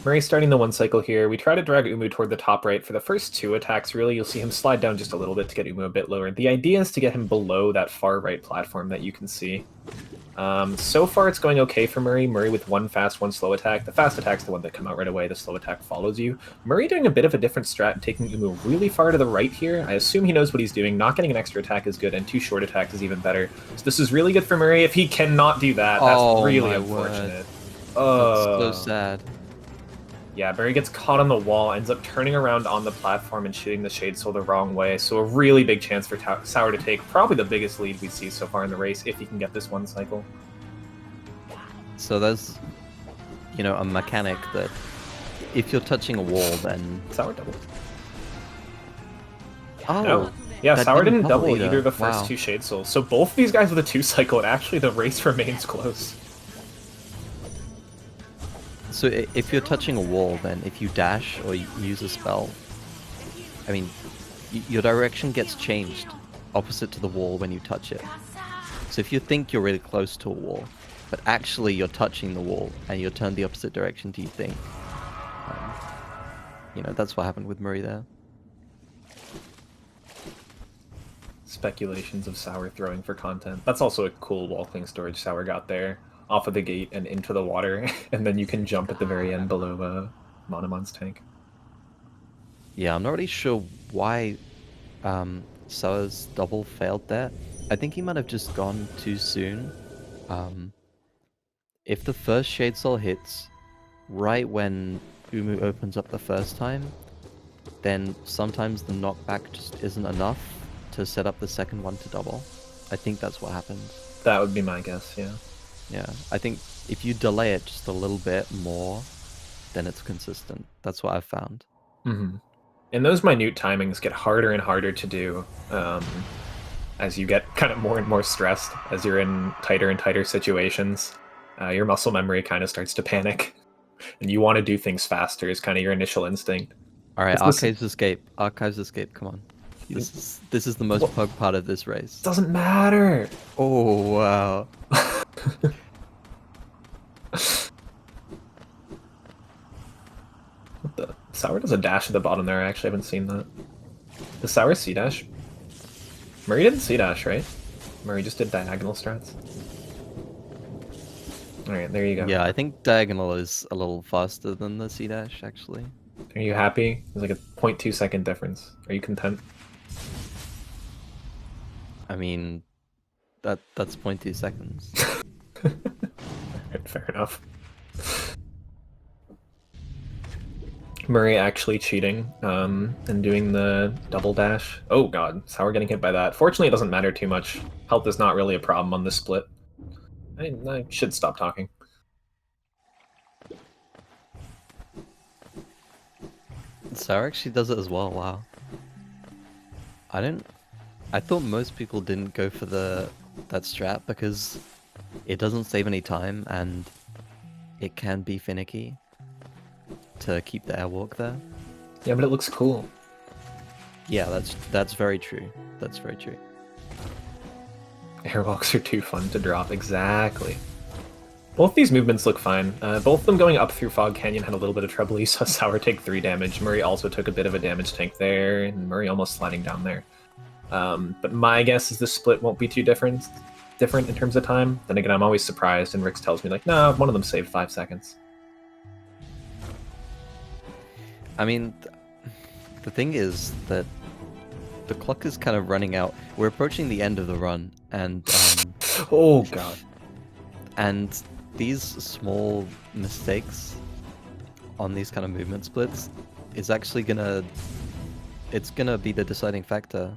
Muri starting the 1 cycle here. We try to drag Umu toward the top right. For the first 2 attacks, really, you'll see him slide down just a little bit to get Umu a bit lower. The idea is to get him below that far right platform that you can see. So far, it's going okay for Muri. Muri with 1 fast, 1 slow attack. The fast attack's the one that come out right away. The slow attack follows you. Muri doing a bit of a different strat, taking Umu really far to the right here. I assume he knows what he's doing. Not getting an extra attack is good, and 2 short attacks is even better. So this is really good for Muri. If he cannot do that, that's really unfortunate. That's so sad. Yeah, Muri gets caught on the wall, ends up turning around on the platform and shooting the Shade Soul the wrong way. So a really big chance for Sour to take probably the biggest lead we see so far in the race if he can get this 1 cycle. So there's, a mechanic that if you're touching a wall, then Sour double. Oh, no. Yeah, Sour didn't double either the first wow. 2 Shade Souls. So both these guys with a 2 cycle, and actually the race remains close. So if you're touching a wall, then if you dash or use a spell, I mean, your direction gets changed opposite to the wall when you touch it. So if you think you're really close to a wall, but actually you're touching the wall and you're turned the opposite direction to you think, that's what happened with Muri there. Speculations of Sour throwing for content. That's also a cool wall cling storage Sour got there. Off of the gate and into the water, and then you can jump at the very end below Monomon's tank. Yeah, I'm not really sure why Sour's double failed there. I think he might have just gone too soon. If the first Shade Soul hits right when Umu opens up the first time, then sometimes the knockback just isn't enough to set up the second one to double. I think that's what happened. That would be my guess, yeah. Yeah, I think if you delay it just a little bit more, then it's consistent. That's what I've found. Mm-hmm. And those minute timings get harder and harder to do as you get kind of more and more stressed, as you're in tighter and tighter situations. Your muscle memory kind of starts to panic, and you want to do things faster is kind of your initial instinct. All right, Archives Escape. Archives Escape, come on. This is the most pug part of this race. Doesn't matter! Oh, wow. What the? Sour does a dash at the bottom there. I actually haven't seen that. Does Sour C-dash? Muri didn't C-dash, right? Muri just did diagonal strats. Alright, there you go. Yeah, I think diagonal is a little faster than the C-dash, actually. Are you happy? There's like a 0.2 second difference. Are you content? I mean, that's 0.2 seconds. Fair enough. Muri actually cheating and doing the double dash. Oh god, Sour getting hit by that. Fortunately, it doesn't matter too much. Health is not really a problem on this split. I should stop talking. Sour actually does it as well, wow. I thought most people didn't go for that strat because it doesn't save any time and it can be finicky to keep the airwalk there. Yeah, but it looks cool. Yeah, that's very true. That's very true. Airwalks are too fun to drop, exactly. Both these movements look fine. Both of them going up through Fog Canyon had a little bit of trouble. You saw Sour take 3 damage. Muri also took a bit of a damage tank there, and Muri almost sliding down there. But my guess is the split won't be too different in terms of time. Then again, I'm always surprised, and Rix tells me, like, no, one of them saved 5 seconds. I mean, the thing is that the clock is kind of running out. We're approaching the end of the run, and oh god. And these small mistakes on these kind of movement splits is actually it's gonna be the deciding factor.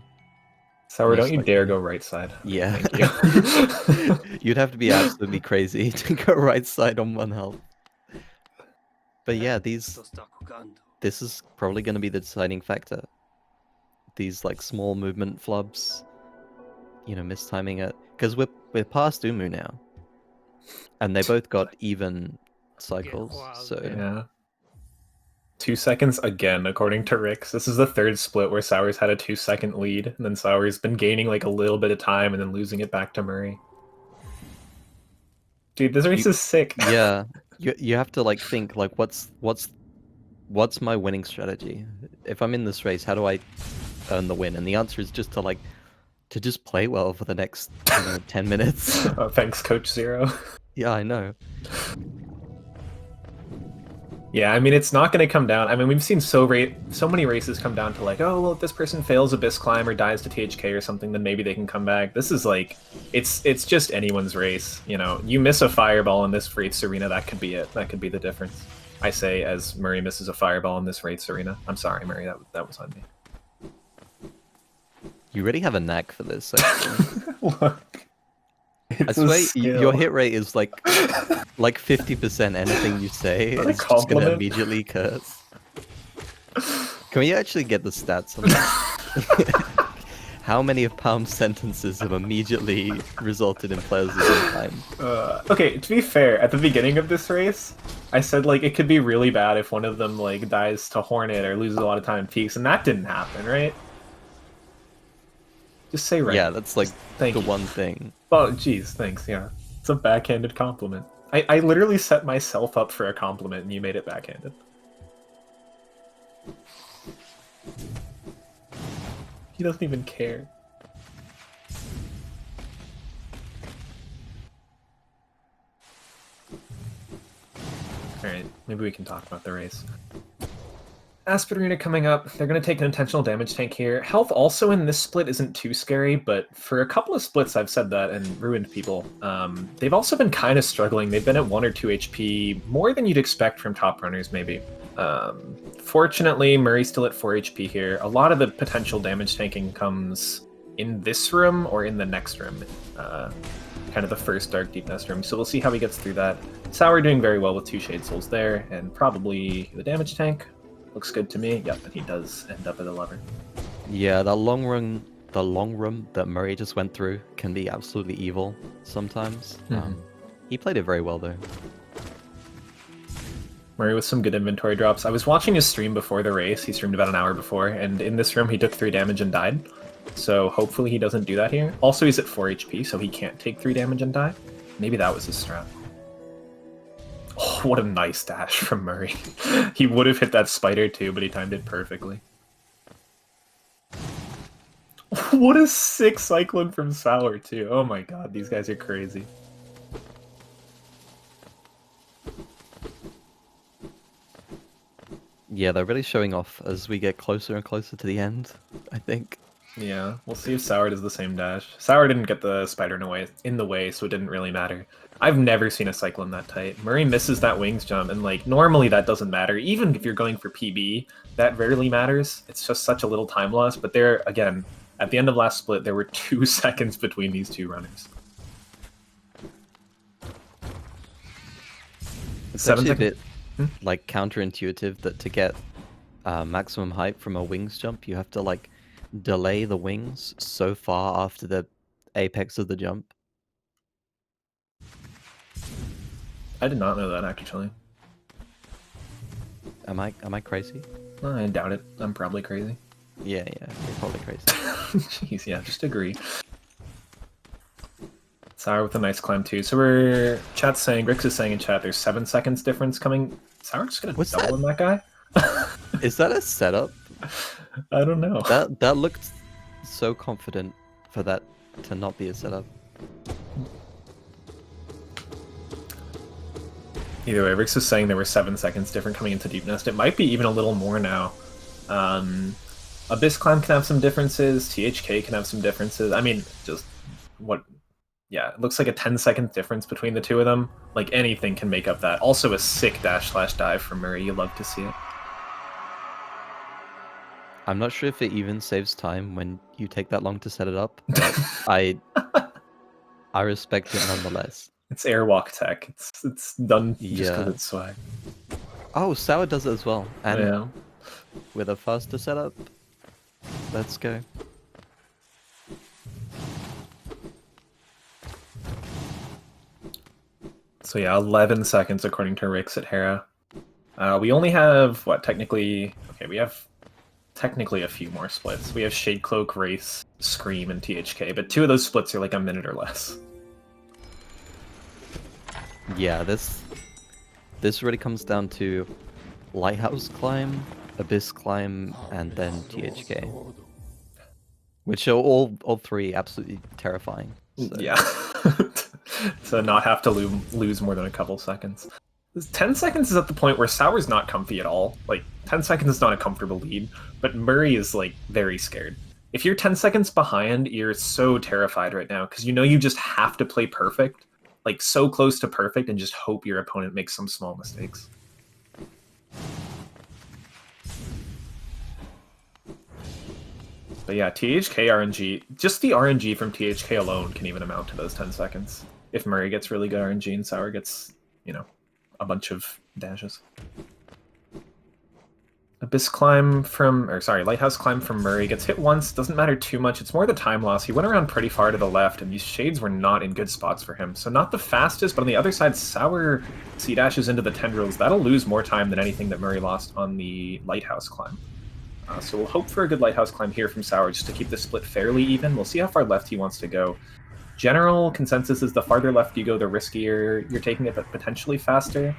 Sour, don't you dare go right side. Yeah. Thank you. You'd have to be absolutely crazy to go right side on 1 health. But yeah, this is probably gonna be the deciding factor. These like small movement flubs, you know, mistiming it, because we're past Umu now, and they both got even cycles. So yeah, 2 seconds again, according to Rix. This is the 3rd split where Sour's had a 2-second lead, and then Sour's been gaining like a little bit of time and then losing it back to Muri. Dude, this race is sick. Yeah, you have to like think like what's my winning strategy? If I'm in this race, how do I earn the win? And the answer is just to just play well for the next 10 minutes. Oh, thanks, Coach Zero. Yeah, I know. Yeah, I mean, it's not going to come down. I mean, we've seen so many races come down to like, oh, well, if this person fails Abyss Climb or dies to THK or something, then maybe they can come back. This is like, it's just anyone's race. You know, you miss a fireball in this Wraiths arena, that could be it. That could be the difference. I say as Muri misses a fireball in this Wraiths arena. I'm sorry, Muri, that was on me. You really have a knack for this. Look, I swear your hit rate is like 50%. Anything you say is just gonna immediately curse. Can we actually get the stats on that? How many of Palm's sentences have immediately resulted in players losing time? Okay, to be fair, at the beginning of this race, I said like it could be really bad if one of them like dies to Hornet or loses a lot of time in peaks, and that didn't happen, right? Just say right. Yeah, that's like the one thing. Oh, geez, thanks, yeah. It's a backhanded compliment. I literally set myself up for a compliment and you made it backhanded. He doesn't even care. Alright, maybe we can talk about the race. Aspen Arena coming up. They're going to take an intentional damage tank here. Health also in this split isn't too scary, but for a couple of splits I've said that and ruined people. They've also been kind of struggling. They've been at 1 or 2 HP, more than you'd expect from top runners maybe. Fortunately, Muri's still at 4 HP here. A lot of the potential damage tanking comes in this room or in the next room. Kind of the first Dark Deep Nest room, so we'll see how he gets through that. Sour doing very well with 2 Shade Souls there, and probably the damage tank. Looks good to me. Yep, and he does end up at 11. Yeah, the long run that Muri just went through can be absolutely evil sometimes. He played it very well though. Muri with some good inventory drops. I was watching his stream before the race. He streamed about an hour before, and in this room he took 3 damage and died. So hopefully he doesn't do that here. Also, he's at 4 HP, so he can't take 3 damage and die. Maybe that was his strat. Oh, what a nice dash from Muri. He would have hit that spider too, but he timed it perfectly. What a sick cyclone from Sour too. Oh my god, these guys are crazy. Yeah, they're really showing off as we get closer and closer to the end, I think. Yeah, we'll see if Sour does the same dash. Sour didn't get the spider in the way, so it didn't really matter. I've never seen a cyclone that tight. Muri misses that wings jump, and like normally that doesn't matter. Even if you're going for PB, that rarely matters. It's just such a little time loss. But there, again, at the end of last split, there were 2 seconds between these 2 runners. It's actually a bit like counterintuitive that to get maximum height from a wings jump, you have to like delay the wings so far after the apex of the jump. I did not know that, actually. Am I crazy? I doubt it. I'm probably crazy. Yeah, you're probably crazy. Jeez, yeah, just agree. Sour with a nice climb too. So we're chat's saying, Rix is saying in chat, there's 7 seconds difference coming. Sour just gonna double on that guy. Is that a setup? I don't know. That looked so confident for that to not be a setup. Either way, Rix is saying there were 7 seconds different coming into Deep Nest. It might be even a little more now. Abyss Climb can have some differences. THK can have some differences. I mean, just what... Yeah, it looks like a 10-second difference between the two of them. Like, anything can make up that. Also a sick dash/dive from Muri. You love to see it. I'm not sure if it even saves time when you take that long to set it up, but I respect it nonetheless. It's airwalk tech. It's done just because it's swag. Oh, Sour does it as well. And yeah. with a faster setup, let's go. So yeah, 11 seconds according to Rix at Hera. We only have, what, technically... Okay, we have technically a few more splits. We have Shade Cloak, Wraith, Scream, and THK, but 2 of those splits are like a minute or less. Yeah, this really comes down to Lighthouse Climb, Abyss Climb, and then THK. Which are all 3 absolutely terrifying. So. Yeah. To not have to lose more than a couple seconds. 10 seconds is at the point where Sour's not comfy at all. Like, 10 seconds is not a comfortable lead, but Muri is, like, very scared. If you're 10 seconds behind, you're so terrified right now, because you know you just have to play perfect, like, so close to perfect, and just hope your opponent makes some small mistakes. But yeah, THK RNG, just the RNG from THK alone can even amount to those 10 seconds. If Muri gets really good RNG and Sour gets, you know, a bunch of dashes. Abyss Climb from, or sorry, Lighthouse Climb from Muri gets hit once, doesn't matter too much, it's more the time loss. He went around pretty far to the left, and these shades were not in good spots for him. So not the fastest, but on the other side, Sour C-dashes into the tendrils. That'll lose more time than anything that Muri lost on the Lighthouse Climb. So we'll hope for a good Lighthouse Climb here from Sour, just to keep the split fairly even. We'll see how far left he wants to go. General consensus is the farther left you go, the riskier you're taking it, but potentially faster.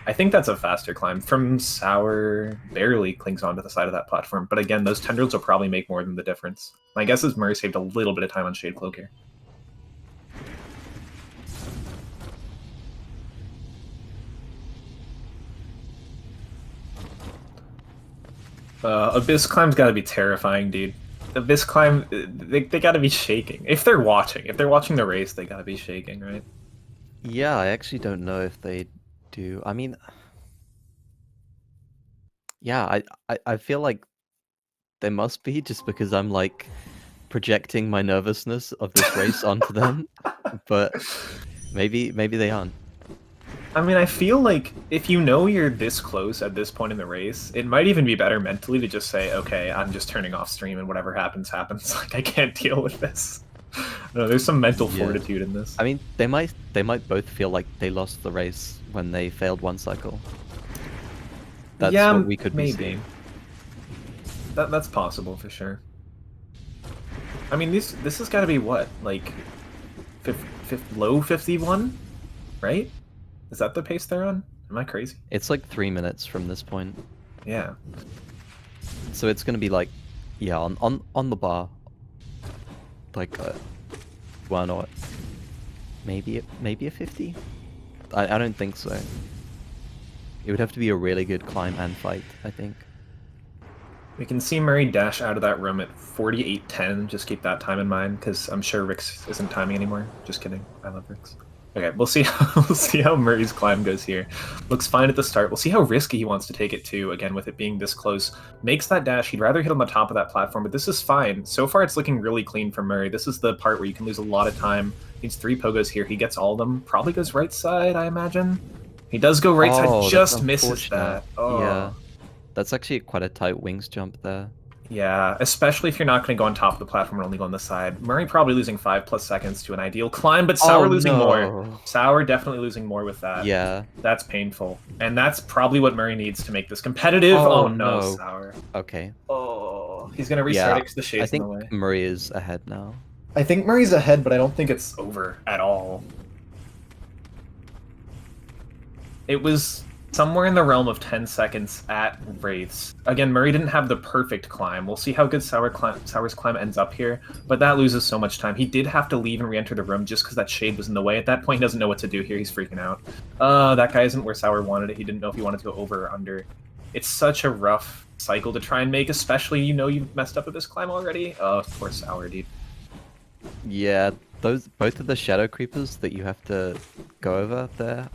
I think that's a faster climb. From Sour, barely clings onto the side of that platform. But again, those tendrils will probably make more than the difference. My guess is Muri saved a little bit of time on Shade Cloak here. Abyss Climb's gotta be terrifying, dude. Abyss Climb, they gotta be shaking. If they're watching the race, they gotta be shaking, right? Yeah, I actually don't know if they do. I mean, yeah, I feel like they must be, just because I'm like projecting my nervousness of this race onto them. But maybe they aren't. I mean, I feel like if you know you're this close at this point in the race, it might even be better mentally to just say, okay, I'm just turning off stream and whatever happens, happens. Like, I can't deal with this. No, there's some mental fortitude in this. I mean, they might both feel like they lost the race when they failed one cycle. That's what we could be seeing. That's possible for sure. I mean, this has got to be what, like, low 51, right? Is that the pace they're on? Am I crazy? It's like 3 minutes from this point. Yeah. So it's gonna be like, yeah, on the bar, like one or maybe a 50. I don't think so. It would have to be a really good climb and fight, I think. We can see Muri dash out of that room at 48:10. Just keep that time in mind, because I'm sure Rix isn't timing anymore. Just kidding. I love Rix. Okay, we'll see how Murray's climb goes here. Looks fine at the start. We'll see how risky he wants to take it too, again, with it being this close. Makes that dash. He'd rather hit on the top of that platform, but this is fine. So far, it's looking really clean for Muri. This is the part where you can lose a lot of time. Needs 3 pogos here. He gets all of them. Probably goes right side, I imagine. He does go right side, just misses that. Oh. Yeah, that's actually quite a tight wings jump there. Yeah, especially if you're not going to go on top of the platform and only go on the side. Muri probably losing 5+ seconds to an ideal climb, but Sour losing more. Sour definitely losing more with that. Yeah. That's painful. And that's probably what Muri needs to make this competitive. Oh no, Sour. Okay. Oh, he's going to restart it because the shade's in the way. I think Muri is ahead now. I think Murray's ahead, but I don't think it's over at all. It was somewhere in the realm of 10 seconds at Wraiths. Again, Murray didn't have the perfect climb. We'll see how good Sour's climb ends up here, but that loses so much time. He did have to leave and re-enter the room just because that shade was in the way. At that point, he doesn't know what to do here. He's freaking out. That guy isn't where Sour wanted it. He didn't know if he wanted to go over or under. It's such a rough cycle to try and make, especially you've messed up with this climb already. Oh, poor Sour, dude. Yeah, both of the shadow creepers that you have to go over there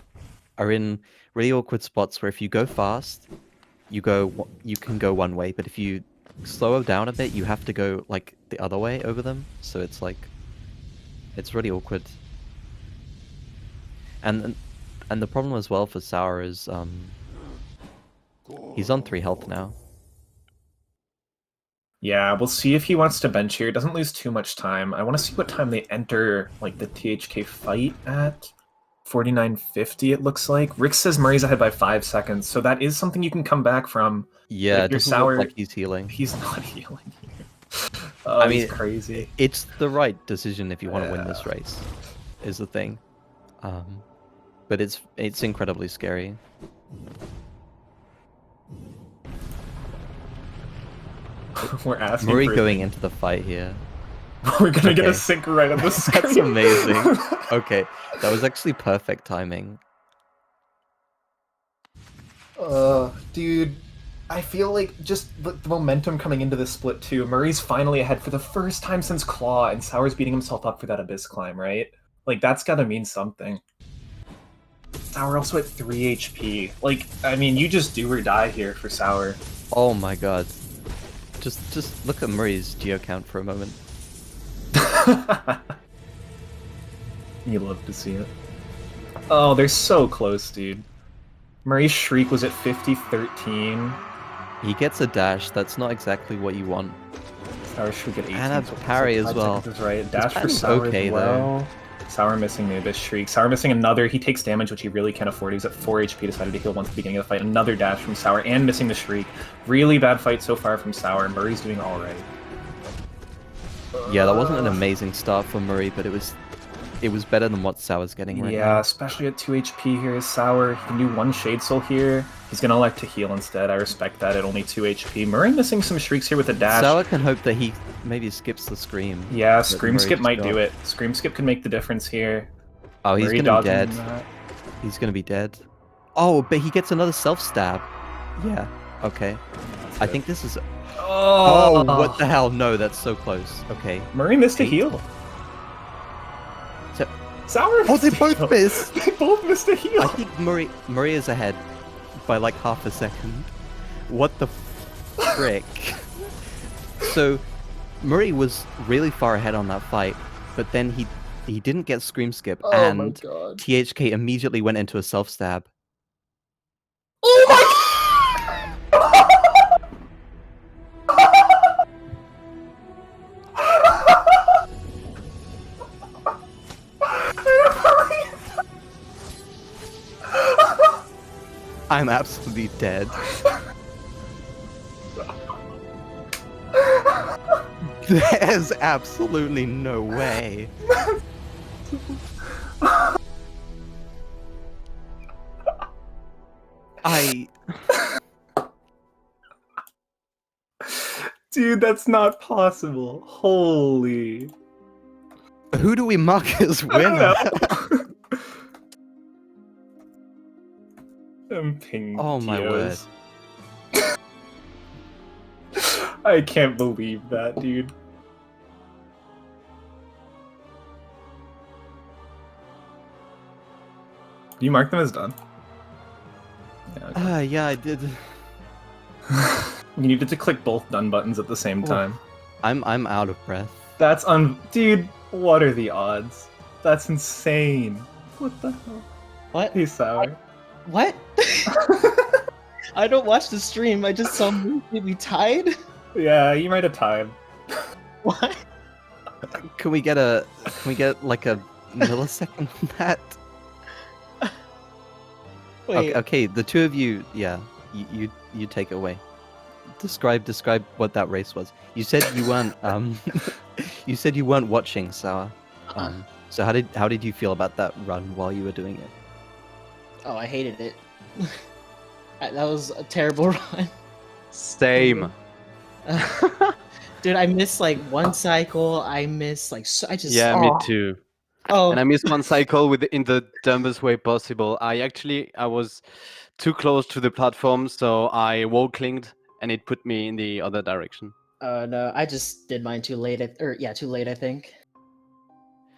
are in really awkward spots where if you go fast, you can go one way, but if you slow down a bit, you have to go like the other way over them. So it's like, it's really awkward. And the problem as well for Sour is he's on 3 health now. Yeah, we'll see if he wants to bench here. It doesn't lose too much time. I want to see what time they enter like the THK fight at. 49.50 it looks like. Rick says Murray's ahead by 5 seconds, so that is something you can come back from. Yeah, it doesn't look like he's healing. He's not healing here. I mean, it's crazy. It's the right decision if you want to win this race, is the thing. But it's incredibly scary. We're asking Muri for going into the fight here. We're gonna get a sync right on the screen. That's amazing. Okay, that was actually perfect timing. Dude, I feel like just the momentum coming into this split too. Murray's finally ahead for the first time since Claw, and Sour's beating himself up for that Abyss climb, right? Like, that's gotta mean something. Sour also at 3 HP. Like, I mean, you just do or die here for Sour. Oh my god. Just look at Murray's geo count for a moment. You love to see it. Oh, they're so close, dude. Murray's Shriek was at 50-13. He gets a dash, that's not exactly what you want. Sour Shriek at 18. And a parry as well. Right. Dash for Sour okay, as well. Sour missing the Abyss Shriek. Sour missing another. He takes damage, which he really can't afford. He's at 4 HP, decided to heal once at the beginning of the fight. Another dash from Sour, and missing the Shriek. Really bad fight so far from Sour. Murray's doing alright. Yeah, that wasn't an amazing start for Muri, but it was better than what Sour's getting right now. Yeah, especially at 2 HP here is Sour. He can do 1 Shade Soul here. He's gonna elect to heal instead. I respect that at only 2 HP. Murray missing some Shrieks here with a dash. Sour can hope that he maybe skips the Scream. Yeah, Scream Skip might do it. Scream Skip can make the difference here. Oh, he's Murray gonna be dead. that. He's gonna be dead. Oh, but he gets another self-stab. Yeah, okay. I think this is... Oh, what the hell? No, that's so close. Okay. Murray missed a heal. So... Sour Oh, they both missed! They both missed a heal! I think Muri is ahead by like half a second. What the frick? So, Muri was really far ahead on that fight, but then he didn't get Scream Skip, and THK immediately went into a self-stab. Oh my god! I'm absolutely dead. There's absolutely no way. Dude, that's not possible. Holy. Who do we mark as winner? Oh my word. I can't believe that, dude. Do you mark them as done? Yeah, okay. Yeah, I did. You needed to click both done buttons at the same time. I'm out of breath. That's dude, what are the odds? That's insane. What the hell? What? Hey, Sour. What? I don't watch the stream. I just saw we tied. Yeah, you might have tied. What? Can we get like a millisecond on that? Wait. Okay, the two of you, yeah, you take it away. Describe what that race was. You said you weren't You said you weren't watching, Sour. Uh-uh. So how did you feel about that run while you were doing it? Oh, I hated it. That was a terrible run. Same. Dude, I missed like one cycle. I missed like I just Yeah, me too. Oh, And I missed one cycle in the dumbest way possible. I was too close to the platform, so I wall clinged, and it put me in the other direction. no, I just did mine too late. Too late, I think.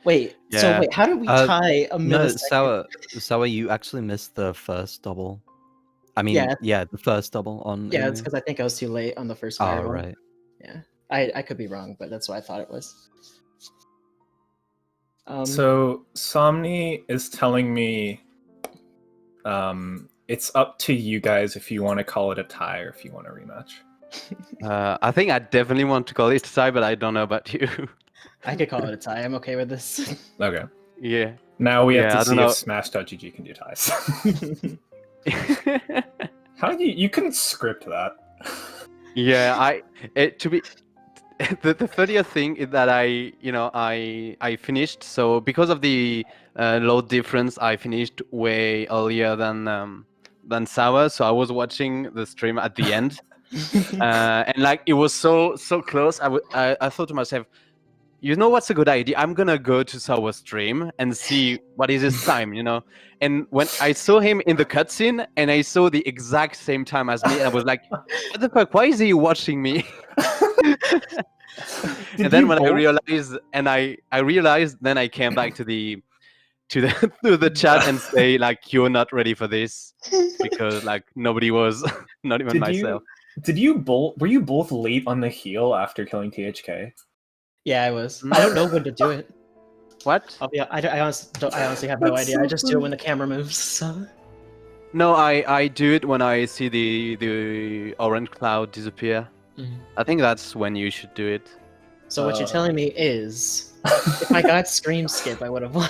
Wait, so Yeah. wait, how did we tie a No, millisecond? Sour, you actually missed the first double. I mean, Yeah. yeah, the first double on. Yeah, it's Umu. because I think I was too late on the first Oh, fireball. right. Yeah, I could be wrong, but that's what I thought it was. So Somni is telling me it's up to you guys if you want to call it a tie or if you want a rematch. I think I definitely want to call it a tie, but I don't know about you. I could call it a tie. I'm okay with this. Okay. Yeah. Now we have Yeah, to I see don't know. if Smash.gg can do ties. How you couldn't script that? Yeah, the funnier thing is that I finished, so because of the load difference, I finished way earlier than Sour, so I was watching the stream at the end, and like it was so close. I thought to myself, you know what's a good idea? I'm gonna go to Sour's stream and see what is his time, And when I saw him in the cutscene and I saw the exact same time as me, and I was like, what the fuck? Why is he watching me? And then when I realized, then I came back to the to the chat and say like, you're not ready for this, because like nobody was, not even myself. Were you both late on the heel after killing THK? Yeah, I was. I don't know when to do it. What? I honestly have no idea. I just do it when the camera moves. So. No, I do it when I see the orange cloud disappear. I think that's when you should do it. So what you're telling me is, if I got Scream Skip, I would have won.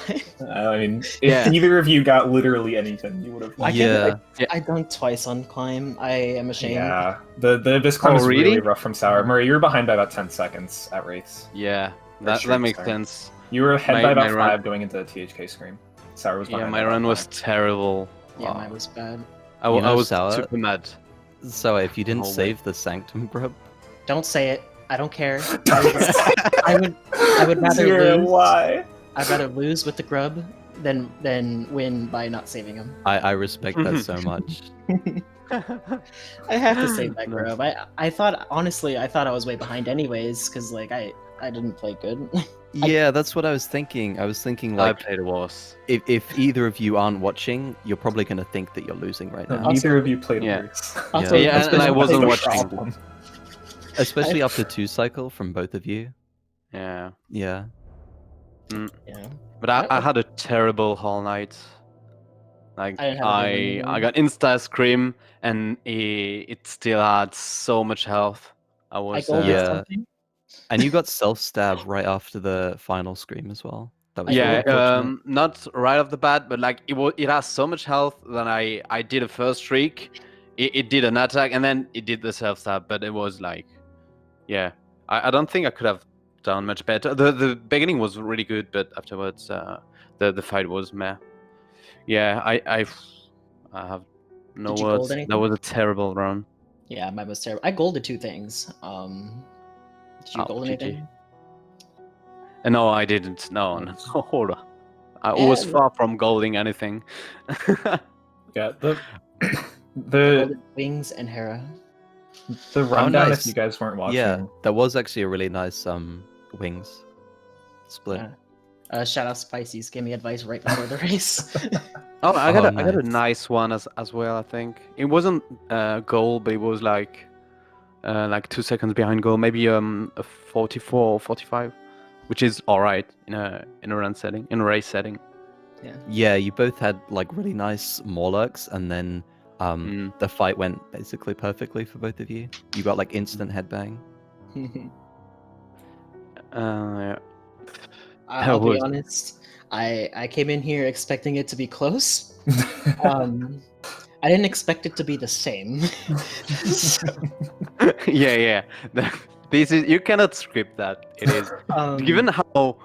I mean, if either of you got literally anything, you would have won. I dunked twice on Climb. I am ashamed. Yeah, this climb is really? really rough from Sour. Murray, you were behind by about 10 seconds at Wraiths. Yeah, that makes sense. You were ahead by about my 5 going into THK Scream. Sour was behind. Yeah, my run was terrible. Yeah, mine was bad. I was super mad. So if you didn't save the Sanctum grub, don't say it. I don't care. I would rather lose. Why? I'd rather lose with the grub than win by not saving him. I respect that so much. I have to save that grub. I thought honestly I was way behind anyways, because like I didn't play good. Yeah, that's what I was thinking. I was thinking like, I played worse. If either of you aren't watching, you're probably gonna think that you're losing right now. Neither of you played worse. Yeah, and I wasn't watching. Especially after 2 cycle from both of you. Yeah. Yeah. Yeah. But I had a terrible whole night. Like I got insta scream and it still had so much health. I was something. And you got self stab right after the final scream as well. That was not right off the bat, but like it has so much health that I did a first streak. It did an attack and then it did the self stab, but it was like, yeah, I don't think I could have done much better. The beginning was really good, but afterwards the fight was meh. Yeah, I have no words. That was a terrible run. Yeah, mine was terrible. I golded 2 things. Did you gold anything? No, I didn't. No, hold on. I was far from golding anything. Yeah, the Wings and Hera. The rundown, if you guys weren't watching. Yeah, that was actually a really nice wings split. Shout out Spices, gave me advice right before the race. I got a nice one as well. I think it wasn't goal, but it was like 2 seconds behind goal, maybe a 44 or 45, which is all right in a race setting. Yeah, you both had like really nice Morlocks, and then the fight went basically perfectly for both of you. You got like instant headbang. Yeah. I'll be honest. I came in here expecting it to be close. I didn't expect it to be the same. Yeah. This is you cannot script that. It is given how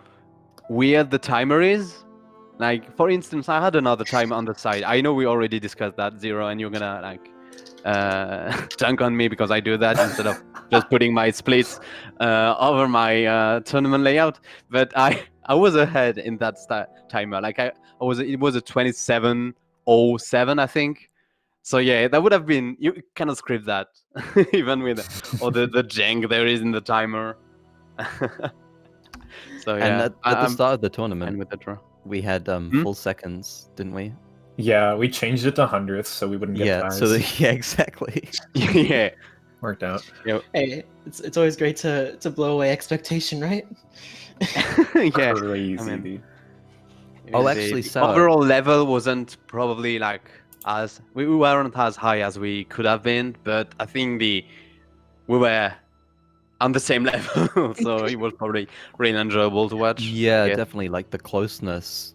weird the timer is. Like for instance, I had another timer on the side. I know we already discussed that 0, and you're gonna like dunk on me because I do that instead of just putting my splits over my tournament layout. But I was ahead in that timer. Like it was a 27:07, I think. So yeah, that would have been, you cannot script that even with all the jank there is in the timer. So yeah, And at the start of the and tournament, with the draw. we had full seconds, didn't we? Yeah, we changed it to hundredths so we wouldn't get Yeah. ties. So yeah, exactly. Yeah. Worked out. Hey, it's always great to blow away expectation, right? Yeah. Crazy. I mean, dude. Oh, The actually, so overall level wasn't probably like as we weren't as high as we could have been, but I think we were on the same level, so it was probably really enjoyable to watch. yeah, Yeah. definitely like the closeness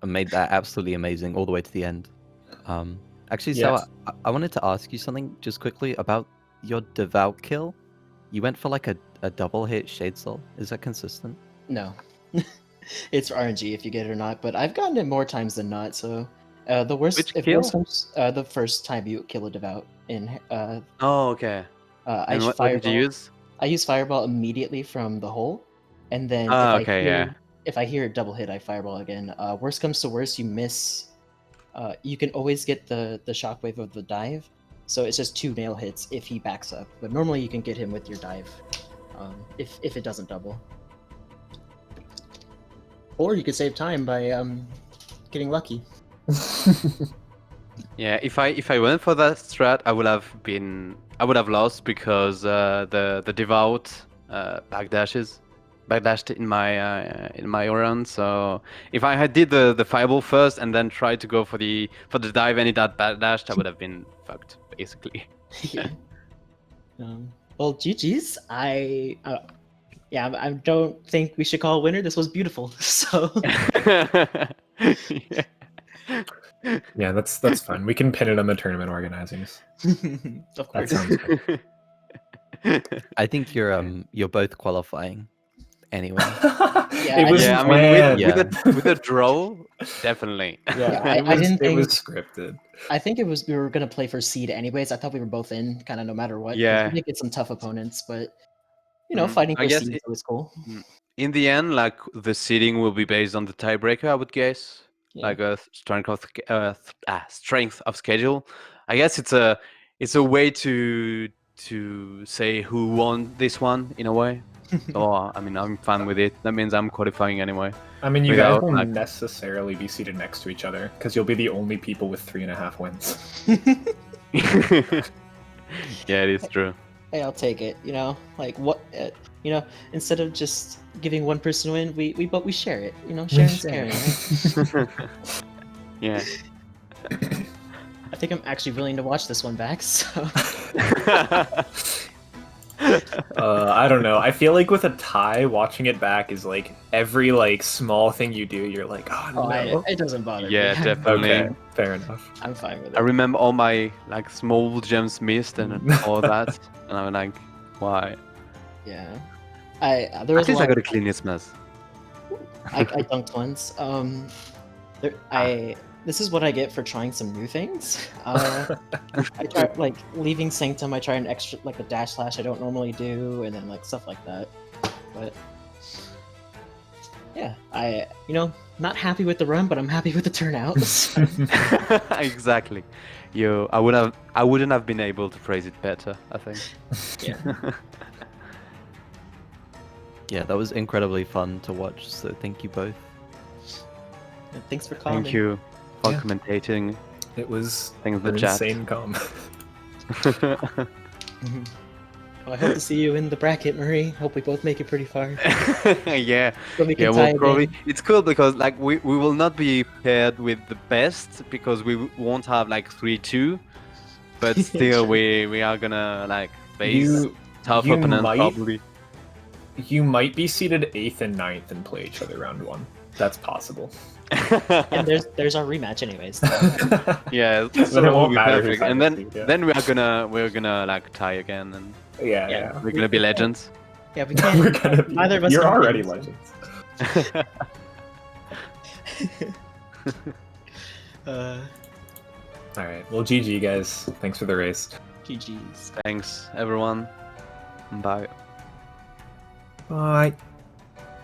made that absolutely amazing all the way to the end. Actually, so Yes. I wanted to ask you something just quickly about your devout kill. You went for like a double hit Shade Soul. Is that consistent? No, it's RNG if you get it or not. But I've gotten it more times than not. So the worst, Which if kill? worst comes, the first time you kill a devout in Oh, okay. I And what fireball. did you use? I use fireball immediately from the hole, and then Ah, if okay, I hear, yeah. if I hear a double hit, I fireball again. Worst comes to worst, you miss. You can always get the shockwave of the dive, so it's just 2 nail hits if he backs up. But normally you can get him with your dive, if it doesn't double. Or you could save time by getting lucky. Yeah, if I went for that strat, I would have lost because the devout backdashed in my run. So if I had did the fireball first and then tried to go for the dive and it had backdashed, I would have been fucked basically. Yeah. Well, GG's. I don't think we should call a winner. This was beautiful. So Yeah. Yeah, that's fine. We can pin it on the tournament organizers. of That course. sounds good. I think you're both qualifying. Anyway. It was Yeah, I mean, planned. with a draw, definitely. Yeah, it I was, didn't it was think- scripted. I think it was we were gonna play for seed anyways. I thought we were both in, kind of no matter what. 'cause Yeah. we did get some tough opponents, but you know, Mm, fighting I for guess seed is always cool. In the end, like the seeding will be based on the tiebreaker, I would guess. Yeah. Like a strength of schedule. I guess it's a way to say who won this one in a way. So I mean, I'm fine with it. That means I'm qualifying anyway. I mean, you guys Without, won't like- necessarily be seated next to each other because you'll be the only people with 3.5 wins. Yeah, it is true. Hey, I'll take it. You know, like what? You know, instead of just giving one person a win, we share it. You know, sharing is share. caring. Right? Yeah. I think I'm actually willing to watch this one back. So I don't know. I feel like with a tie, watching it back is like every like small thing you do, you're like, oh no. it doesn't bother Yeah, me. definitely. Okay, fair enough. I'm fine with I it. remember all my like small gems missed and all that, and I'm like, why? Yeah. There was At least a I lot got a of, cleanest mess. I dunked once. This is what I get for trying some new things. I try like leaving Sanctum. I try an extra like a dash slash I don't normally do, and then like stuff like that. But yeah, not happy with the run, but I'm happy with the turnout. So, Exactly. I wouldn't have been able to phrase it better, I think. yeah. Yeah, that was incredibly fun to watch. So thank you both. Thanks for calling. Thank you for Yeah. commentating. It was Thanks an the chat. insane calm. Well, I hope to see you in the bracket, Muri. Hope we both make it pretty far. Yeah. So we can Yeah, tie well, it probably in. it's cool because like we will not be paired with the best because we won't have like 3-2, but still we are gonna like face tough you opponents might- probably. You might be seated 8th and 9th and play each other round 1. That's possible. And there's our rematch, anyways. Yeah, Then so it that will won't be matter perfect. who's And on the then seat, yeah. we're gonna like tie again and Yeah. we're gonna be legends. Yeah, we can't. We're gonna be. Neither of us You're can already be, so- legends. uh, All right. Well, GG guys. Thanks for the race. GG's. Thanks, everyone. Bye. Bye.